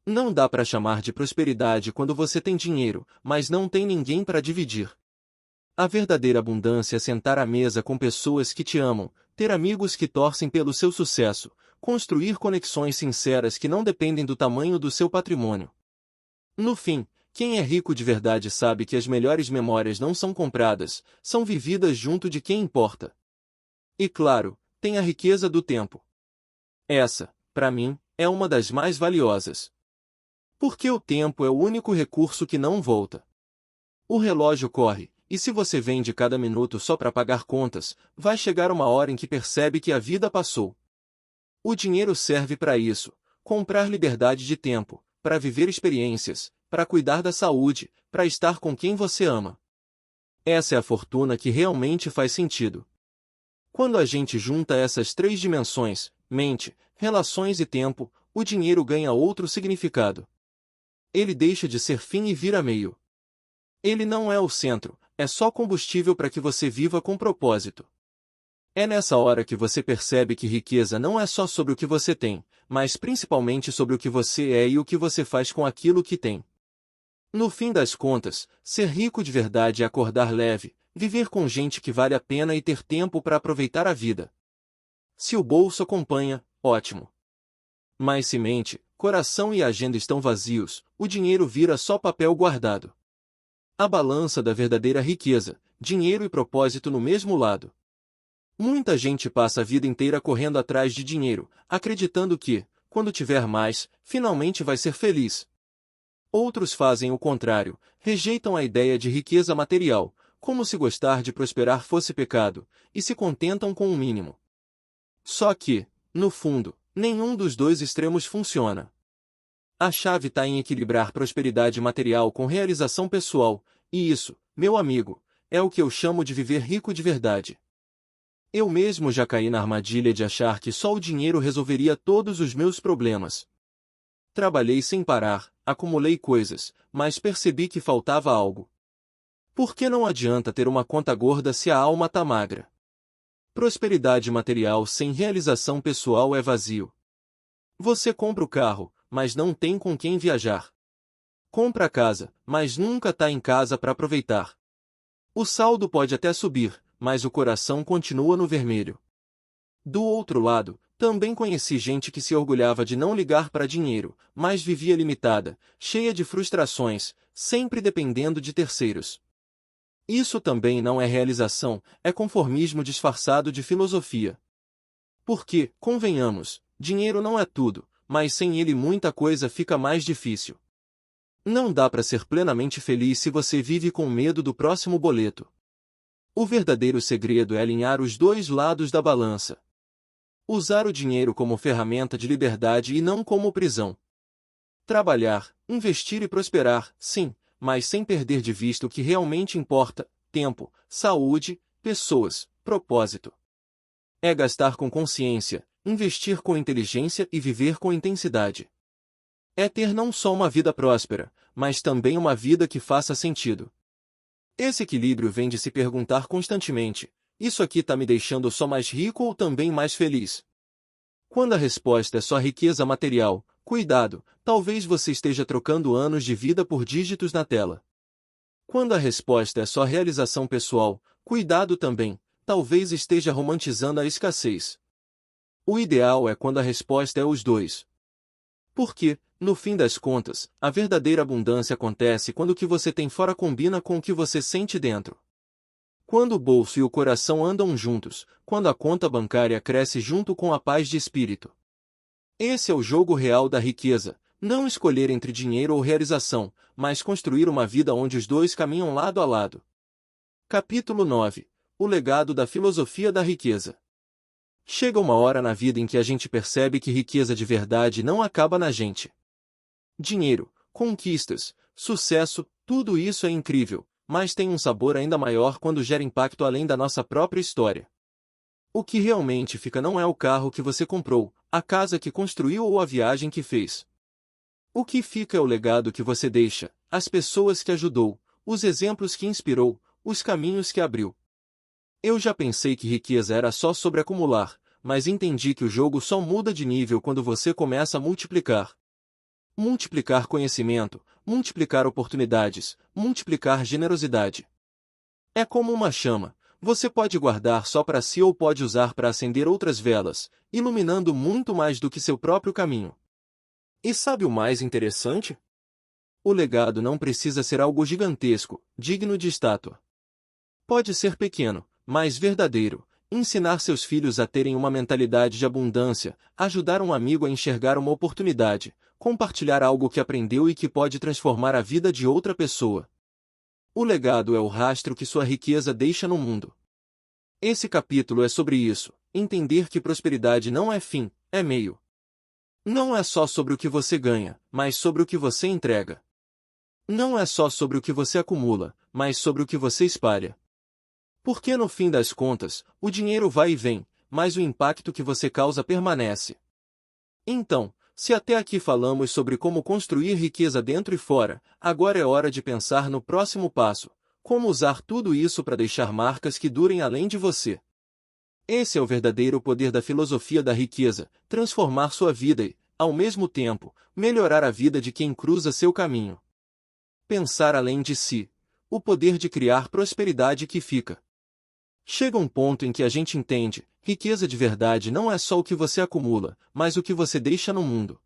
Speaker 1: Não dá para chamar de prosperidade quando você tem dinheiro, mas não tem ninguém para dividir. A verdadeira abundância é sentar à mesa com pessoas que te amam, ter amigos que torcem pelo seu sucesso, construir conexões sinceras que não dependem do tamanho do seu patrimônio. No fim, quem é rico de verdade sabe que as melhores memórias não são compradas, são vividas junto de quem importa. E claro, tem a riqueza do tempo. Essa, para mim, é uma das mais valiosas. Porque o tempo é o único recurso que não volta. O relógio corre, e se você vende cada minuto só para pagar contas, vai chegar uma hora em que percebe que a vida passou. O dinheiro serve para isso, comprar liberdade de tempo, para viver experiências, para cuidar da saúde, para estar com quem você ama. Essa é a fortuna que realmente faz sentido. Quando a gente junta essas três dimensões, mente, relações e tempo, o dinheiro ganha outro significado. Ele deixa de ser fim e vira meio. Ele não é o centro, é só combustível para que você viva com propósito. É nessa hora que você percebe que riqueza não é só sobre o que você tem, mas principalmente sobre o que você é e o que você faz com aquilo que tem. No fim das contas, ser rico de verdade é acordar leve, viver com gente que vale a pena e ter tempo para aproveitar a vida. Se o bolso acompanha, ótimo. Mas se mente, coração e agenda estão vazios, o dinheiro vira só papel guardado. A balança da verdadeira riqueza, dinheiro e propósito no mesmo lado. Muita gente passa a vida inteira correndo atrás de dinheiro, acreditando que, quando tiver mais, finalmente vai ser feliz. Outros fazem o contrário, rejeitam a ideia de riqueza material, como se gostar de prosperar fosse pecado, e se contentam com o mínimo. Só que, no fundo, nenhum dos dois extremos funciona. A chave está em equilibrar prosperidade material com realização pessoal, e isso, meu amigo, é o que eu chamo de viver rico de verdade. Eu mesmo já caí na armadilha de achar que só o dinheiro resolveria todos os meus problemas. Trabalhei sem parar, acumulei coisas, mas percebi que faltava algo. Por que não adianta ter uma conta gorda se a alma tá magra? Prosperidade material sem realização pessoal é vazio. Você compra o carro, mas não tem com quem viajar. Compra a casa, mas nunca tá em casa para aproveitar. O saldo pode até subir, mas o coração continua no vermelho. Do outro lado, também conheci gente que se orgulhava de não ligar para dinheiro, mas vivia limitada, cheia de frustrações, sempre dependendo de terceiros. Isso também não é realização, é conformismo disfarçado de filosofia. Porque, convenhamos, dinheiro não é tudo, mas sem ele muita coisa fica mais difícil. Não dá para ser plenamente feliz se você vive com medo do próximo boleto. O verdadeiro segredo é alinhar os dois lados da balança. Usar o dinheiro como ferramenta de liberdade e não como prisão. Trabalhar, investir e prosperar, sim, mas sem perder de vista o que realmente importa: tempo, saúde, pessoas, propósito. É gastar com consciência, investir com inteligência e viver com intensidade. É ter não só uma vida próspera, mas também uma vida que faça sentido. Esse equilíbrio vem de se perguntar constantemente: isso aqui tá me deixando só mais rico ou também mais feliz? Quando a resposta é só riqueza material, cuidado, talvez você esteja trocando anos de vida por dígitos na tela. Quando a resposta é só realização pessoal, cuidado também, talvez esteja romantizando a escassez. O ideal é quando a resposta é os dois. Porque, no fim das contas, a verdadeira abundância acontece quando o que você tem fora combina com o que você sente dentro. Quando o bolso e o coração andam juntos, quando a conta bancária cresce junto com a paz de espírito. Esse é o jogo real da riqueza, não escolher entre dinheiro ou realização, mas construir uma vida onde os dois caminham lado a lado. Capítulo 9. O legado da filosofia da riqueza. Chega uma hora na vida em que a gente percebe que riqueza de verdade não acaba na gente. Dinheiro, conquistas, sucesso, tudo isso é incrível, mas tem um sabor ainda maior quando gera impacto além da nossa própria história. O que realmente fica não é o carro que você comprou, a casa que construiu ou a viagem que fez. O que fica é o legado que você deixa, as pessoas que ajudou, os exemplos que inspirou, os caminhos que abriu. Eu já pensei que riqueza era só sobre acumular, mas entendi que o jogo só muda de nível quando você começa a multiplicar. Multiplicar conhecimento, multiplicar oportunidades, multiplicar generosidade. É como uma chama, você pode guardar só para si ou pode usar para acender outras velas, iluminando muito mais do que seu próprio caminho. E sabe o mais interessante? O legado não precisa ser algo gigantesco, digno de estátua. Pode ser pequeno, mas verdadeiro, ensinar seus filhos a terem uma mentalidade de abundância, ajudar um amigo a enxergar uma oportunidade, compartilhar algo que aprendeu e que pode transformar a vida de outra pessoa. O legado é o rastro que sua riqueza deixa no mundo. Esse capítulo é sobre isso, entender que prosperidade não é fim, é meio. Não é só sobre o que você ganha, mas sobre o que você entrega. Não é só sobre o que você acumula, mas sobre o que você espalha. Porque no fim das contas, o dinheiro vai e vem, mas o impacto que você causa permanece. Então, se até aqui falamos sobre como construir riqueza dentro e fora, agora é hora de pensar no próximo passo, como usar tudo isso para deixar marcas que durem além de você. Esse é o verdadeiro poder da filosofia da riqueza, transformar sua vida e, ao mesmo tempo, melhorar a vida de quem cruza seu caminho. Pensar além de si. O poder de criar prosperidade que fica. Chega um ponto em que a gente entende, riqueza de verdade não é só o que você acumula, mas o que você deixa no mundo.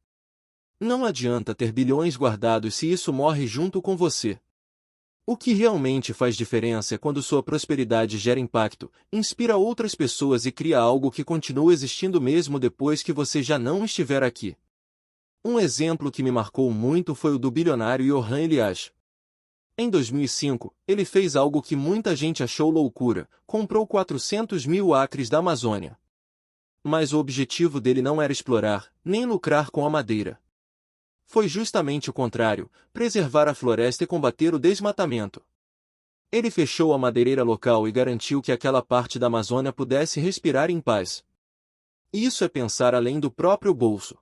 Speaker 1: Não adianta ter bilhões guardados se isso morre junto com você. O que realmente faz diferença é quando sua prosperidade gera impacto, inspira outras pessoas e cria algo que continua existindo mesmo depois que você já não estiver aqui. Um exemplo que me marcou muito foi o do bilionário Johan Elias. Em 2005, ele fez algo que muita gente achou loucura, comprou 400 mil acres da Amazônia. Mas o objetivo dele não era explorar, nem lucrar com a madeira. Foi justamente o contrário, preservar a floresta e combater o desmatamento. Ele fechou a madeireira local e garantiu que aquela parte da Amazônia pudesse respirar em paz. Isso é pensar além do próprio bolso.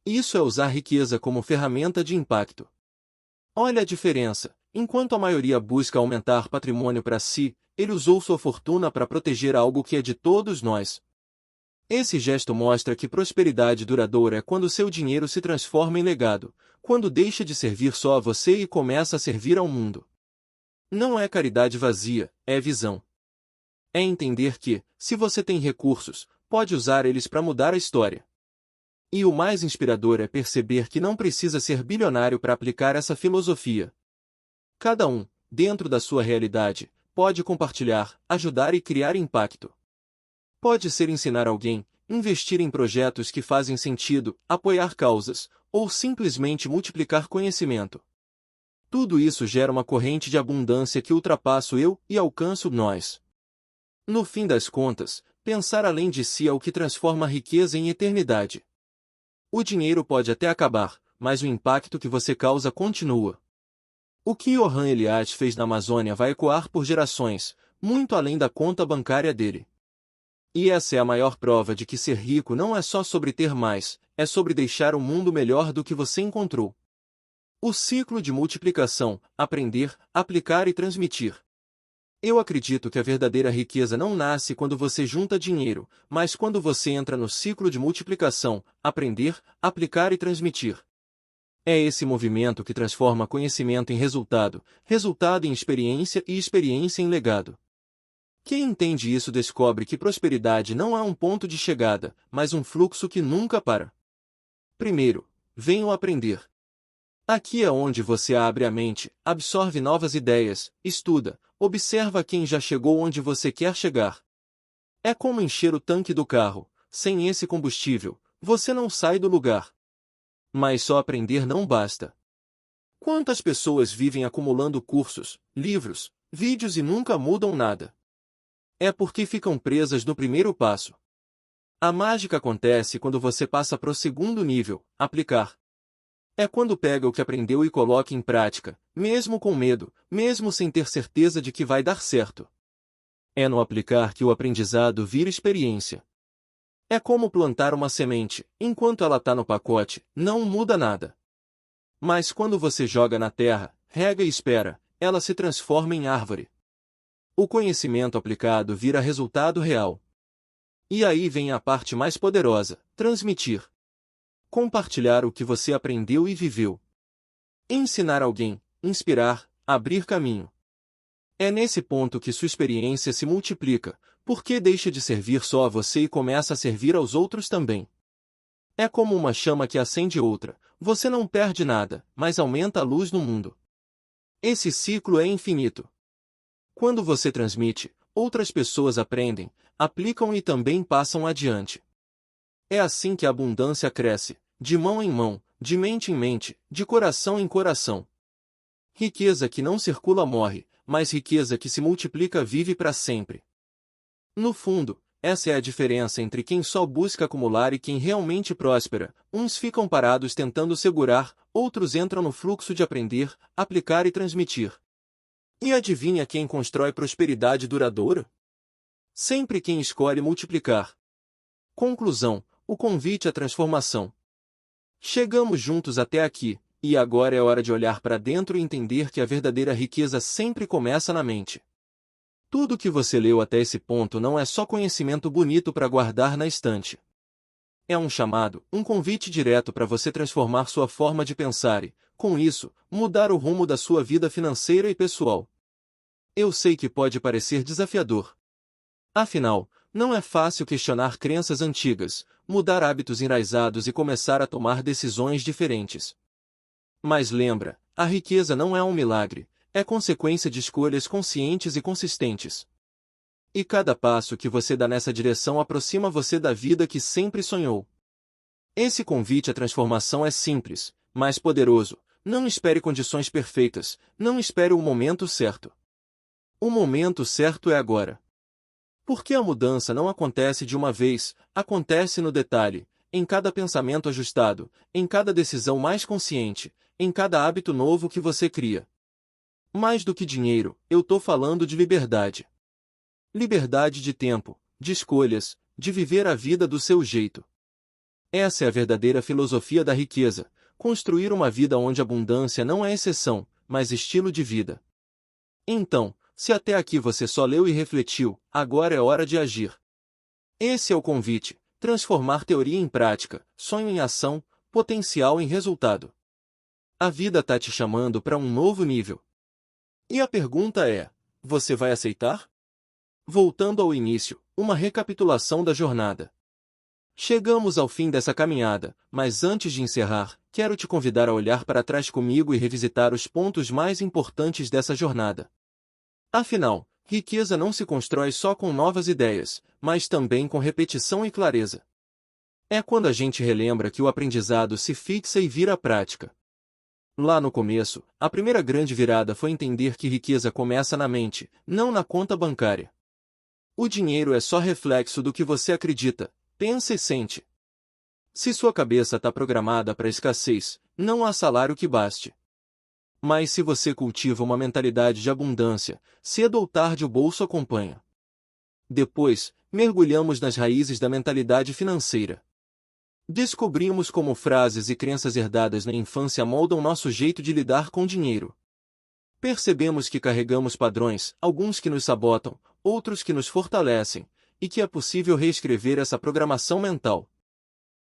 Speaker 1: Isso é usar riqueza como ferramenta de impacto. Olha a diferença. Enquanto a maioria busca aumentar patrimônio para si, ele usou sua fortuna para proteger algo que é de todos nós. Esse gesto mostra que prosperidade duradoura é quando seu dinheiro se transforma em legado, quando deixa de servir só a você e começa a servir ao mundo. Não é caridade vazia, é visão. É entender que, se você tem recursos, pode usar eles para mudar a história. E o mais inspirador é perceber que não precisa ser bilionário para aplicar essa filosofia. Cada um, dentro da sua realidade, pode compartilhar, ajudar e criar impacto. Pode ser ensinar alguém, investir em projetos que fazem sentido, apoiar causas, ou simplesmente multiplicar conhecimento. Tudo isso gera uma corrente de abundância que ultrapassa o eu e alcança o nós. No fim das contas, pensar além de si é o que transforma a riqueza em eternidade. O dinheiro pode até acabar, mas o impacto que você causa continua. O que Johan Elias fez na Amazônia vai ecoar por gerações, muito além da conta bancária dele. E essa é a maior prova de que ser rico não é só sobre ter mais, é sobre deixar o mundo melhor do que você encontrou. O ciclo de multiplicação, aprender, aplicar e transmitir. Eu acredito que a verdadeira riqueza não nasce quando você junta dinheiro, mas quando você entra no ciclo de multiplicação, aprender, aplicar e transmitir. É esse movimento que transforma conhecimento em resultado, resultado em experiência e experiência em legado. Quem entende isso descobre que prosperidade não é um ponto de chegada, mas um fluxo que nunca para. Primeiro, venham aprender. Aqui é onde você abre a mente, absorve novas ideias, estuda, observa quem já chegou onde você quer chegar. É como encher o tanque do carro, sem esse combustível, você não sai do lugar. Mas só aprender não basta. Quantas pessoas vivem acumulando cursos, livros, vídeos e nunca mudam nada? É porque ficam presas no primeiro passo. A mágica acontece quando você passa para o segundo nível, aplicar. É quando pega o que aprendeu e coloca em prática, mesmo com medo, mesmo sem ter certeza de que vai dar certo. É no aplicar que o aprendizado vira experiência. É como plantar uma semente, enquanto ela está no pacote, não muda nada. Mas quando você joga na terra, rega e espera, ela se transforma em árvore. O conhecimento aplicado vira resultado real. E aí vem a parte mais poderosa: transmitir. Compartilhar o que você aprendeu e viveu. Ensinar alguém, inspirar, abrir caminho. É nesse ponto que sua experiência se multiplica, porque deixa de servir só a você e começa a servir aos outros também. É como uma chama que acende outra, você não perde nada, mas aumenta a luz no mundo. Esse ciclo é infinito. Quando você transmite, outras pessoas aprendem, aplicam e também passam adiante. É assim que a abundância cresce, de mão em mão, de mente em mente, de coração em coração. Riqueza que não circula morre, mas riqueza que se multiplica vive para sempre. No fundo, essa é a diferença entre quem só busca acumular e quem realmente próspera. Uns ficam parados tentando segurar, outros entram no fluxo de aprender, aplicar e transmitir. E adivinha quem constrói prosperidade duradoura? Sempre quem escolhe multiplicar. Conclusão: o convite à transformação. Chegamos juntos até aqui, e agora é hora de olhar para dentro e entender que a verdadeira riqueza sempre começa na mente. Tudo que você leu até esse ponto não é só conhecimento bonito para guardar na estante. É um chamado, um convite direto para você transformar sua forma de pensar e, com isso, mudar o rumo da sua vida financeira e pessoal. Eu sei que pode parecer desafiador. Afinal, não é fácil questionar crenças antigas, mudar hábitos enraizados e começar a tomar decisões diferentes. Mas lembra, a riqueza não é um milagre, é consequência de escolhas conscientes e consistentes. E cada passo que você dá nessa direção aproxima você da vida que sempre sonhou. Esse convite à transformação é simples, mas poderoso. Não espere condições perfeitas, não espere o momento certo. O momento certo é agora. Porque a mudança não acontece de uma vez, acontece no detalhe, em cada pensamento ajustado, em cada decisão mais consciente, em cada hábito novo que você cria. Mais do que dinheiro, eu tô falando de liberdade. Liberdade de tempo, de escolhas, de viver a vida do seu jeito. Essa é a verdadeira filosofia da riqueza, construir uma vida onde a abundância não é exceção, mas estilo de vida. Então, se até aqui você só leu e refletiu, agora é hora de agir. Esse é o convite: transformar teoria em prática, sonho em ação, potencial em resultado. A vida tá te chamando para um novo nível. E a pergunta é: você vai aceitar? Voltando ao início, uma recapitulação da jornada. Chegamos ao fim dessa caminhada, mas antes de encerrar, quero te convidar a olhar para trás comigo e revisitar os pontos mais importantes dessa jornada. Afinal, riqueza não se constrói só com novas ideias, mas também com repetição e clareza. É quando a gente relembra que o aprendizado se fixa e vira prática. Lá no começo, a primeira grande virada foi entender que riqueza começa na mente, não na conta bancária. O dinheiro é só reflexo do que você acredita, pensa e sente. Se sua cabeça está programada para escassez, não há salário que baste. Mas se você cultiva uma mentalidade de abundância, cedo ou tarde o bolso acompanha. Depois, mergulhamos nas raízes da mentalidade financeira. Descobrimos como frases e crenças herdadas na infância moldam nosso jeito de lidar com dinheiro. Percebemos que carregamos padrões, alguns que nos sabotam, outros que nos fortalecem, e que é possível reescrever essa programação mental.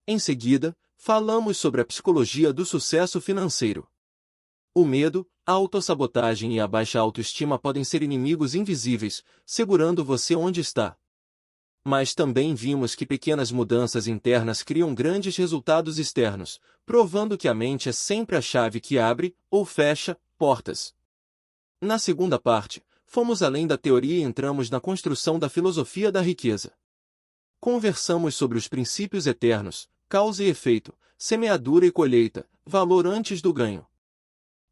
Speaker 1: Em seguida, falamos sobre a psicologia do sucesso financeiro. O medo, a autossabotagem e a baixa autoestima podem ser inimigos invisíveis, segurando você onde está. Mas também vimos que pequenas mudanças internas criam grandes resultados externos, provando que a mente é sempre a chave que abre, ou fecha, portas. Na segunda parte, fomos além da teoria e entramos na construção da filosofia da riqueza. Conversamos sobre os princípios eternos, causa e efeito, semeadura e colheita, valor antes do ganho.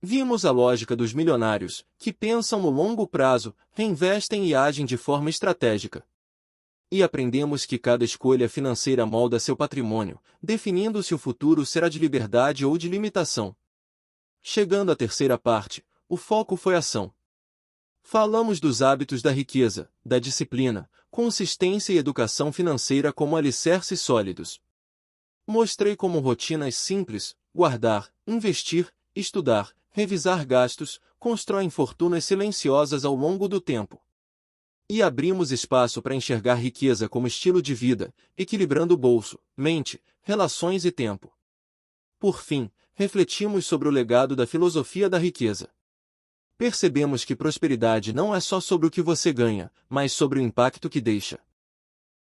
Speaker 1: Vimos a lógica dos milionários, que pensam no longo prazo, reinvestem e agem de forma estratégica. E aprendemos que cada escolha financeira molda seu patrimônio, definindo se o futuro será de liberdade ou de limitação. Chegando à terceira parte, o foco foi ação. Falamos dos hábitos da riqueza, da disciplina, consistência e educação financeira como alicerces sólidos. Mostrei como rotinas simples, guardar, investir, estudar, revisar gastos, constroem fortunas silenciosas ao longo do tempo. E abrimos espaço para enxergar riqueza como estilo de vida, equilibrando bolso, mente, relações e tempo. Por fim, refletimos sobre o legado da filosofia da riqueza. Percebemos que prosperidade não é só sobre o que você ganha, mas sobre o impacto que deixa.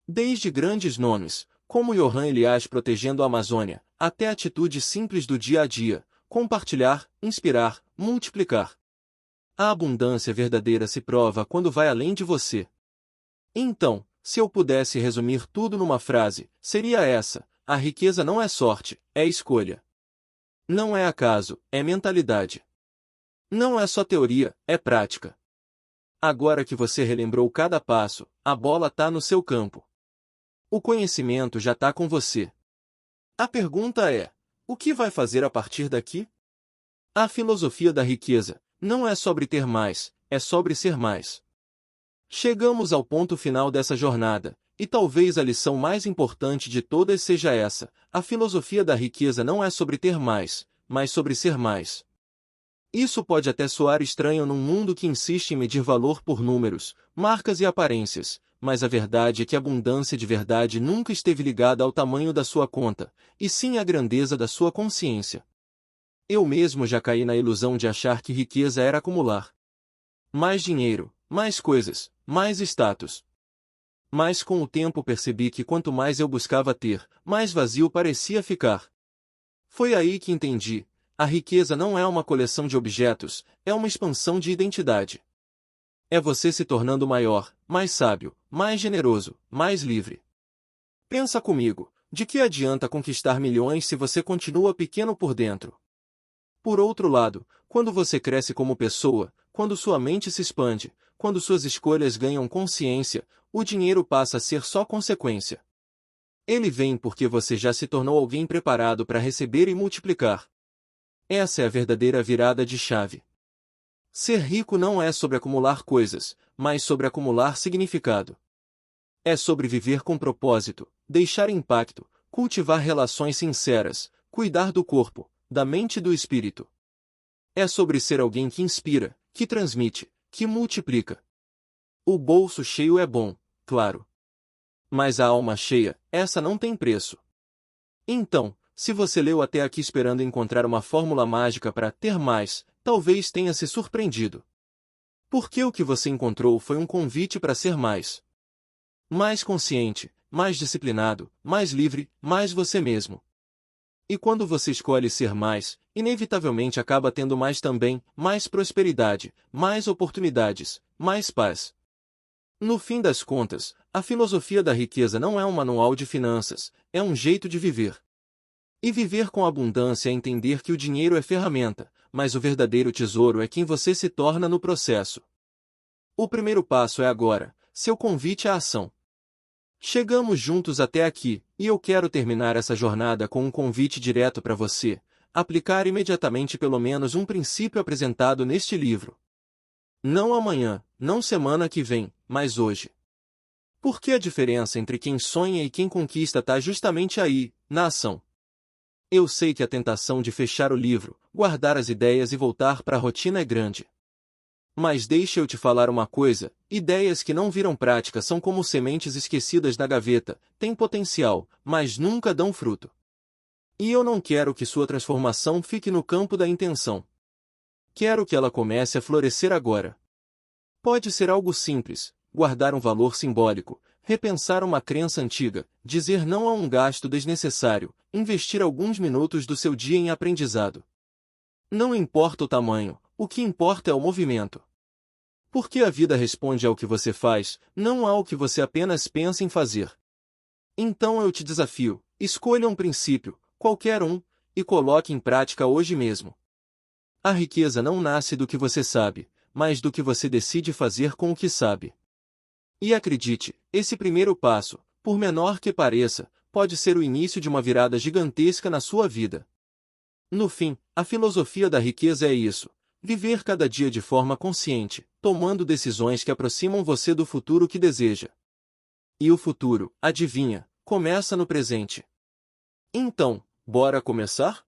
Speaker 1: Desde grandes nomes, como Johann Elias protegendo a Amazônia, até atitudes simples do dia a dia, compartilhar, inspirar, multiplicar. A abundância verdadeira se prova quando vai além de você. Então, se eu pudesse resumir tudo numa frase, seria essa: a riqueza não é sorte, é escolha. Não é acaso, é mentalidade. Não é só teoria, é prática. Agora que você relembrou cada passo, a bola tá no seu campo. O conhecimento já tá com você. A pergunta é: o que vai fazer a partir daqui? A filosofia da riqueza não é sobre ter mais, é sobre ser mais. Chegamos ao ponto final dessa jornada, e talvez a lição mais importante de todas seja essa: a filosofia da riqueza não é sobre ter mais, mas sobre ser mais. Isso pode até soar estranho num mundo que insiste em medir valor por números, marcas e aparências, mas a verdade é que a abundância de verdade nunca esteve ligada ao tamanho da sua conta, e sim à grandeza da sua consciência. Eu mesmo já caí na ilusão de achar que riqueza era acumular mais dinheiro, mais coisas, mais status. Mas com o tempo percebi que quanto mais eu buscava ter, mais vazio parecia ficar. Foi aí que entendi: a riqueza não é uma coleção de objetos, é uma expansão de identidade. É você se tornando maior, mais sábio, mais generoso, mais livre. Pensa comigo, de que adianta conquistar milhões se você continua pequeno por dentro? Por outro lado, quando você cresce como pessoa, quando sua mente se expande, quando suas escolhas ganham consciência, o dinheiro passa a ser só consequência. Ele vem porque você já se tornou alguém preparado para receber e multiplicar. Essa é a verdadeira virada de chave. Ser rico não é sobre acumular coisas, mas sobre acumular significado. É sobre viver com propósito, deixar impacto, cultivar relações sinceras, cuidar do corpo, da mente e do espírito. É sobre ser alguém que inspira, que transmite, que multiplica. O bolso cheio é bom, claro. Mas a alma cheia, essa não tem preço. Então, se você leu até aqui esperando encontrar uma fórmula mágica para ter mais, talvez tenha se surpreendido. Porque o que você encontrou foi um convite para ser mais. Mais consciente, mais disciplinado, mais livre, mais você mesmo. E quando você escolhe ser mais, inevitavelmente acaba tendo mais também, mais prosperidade, mais oportunidades, mais paz. No fim das contas, a filosofia da riqueza não é um manual de finanças, é um jeito de viver. E viver com abundância é entender que o dinheiro é ferramenta, mas o verdadeiro tesouro é quem você se torna no processo. O primeiro passo é agora, seu convite à ação. Chegamos juntos até aqui, e eu quero terminar essa jornada com um convite direto para você: aplicar imediatamente pelo menos um princípio apresentado neste livro. Não amanhã, não semana que vem, mas hoje. Porque a diferença entre quem sonha e quem conquista está justamente aí, na ação. Eu sei que a tentação de fechar o livro, guardar as ideias e voltar para a rotina é grande. Mas deixa eu te falar uma coisa: ideias que não viram prática são como sementes esquecidas na gaveta, têm potencial, mas nunca dão fruto. E eu não quero que sua transformação fique no campo da intenção. Quero que ela comece a florescer agora. Pode ser algo simples: guardar um valor simbólico, repensar uma crença antiga, dizer não a um gasto desnecessário, investir alguns minutos do seu dia em aprendizado. Não importa o tamanho, o que importa é o movimento. Porque a vida responde ao que você faz, não ao que você apenas pensa em fazer. Então eu te desafio: escolha um princípio, qualquer um, e coloque em prática hoje mesmo. A riqueza não nasce do que você sabe, mas do que você decide fazer com o que sabe. E acredite, esse primeiro passo, por menor que pareça, pode ser o início de uma virada gigantesca na sua vida. No fim, a filosofia da riqueza é isso: viver cada dia de forma consciente, tomando decisões que aproximam você do futuro que deseja. E o futuro, adivinha, começa no presente. Então, bora começar?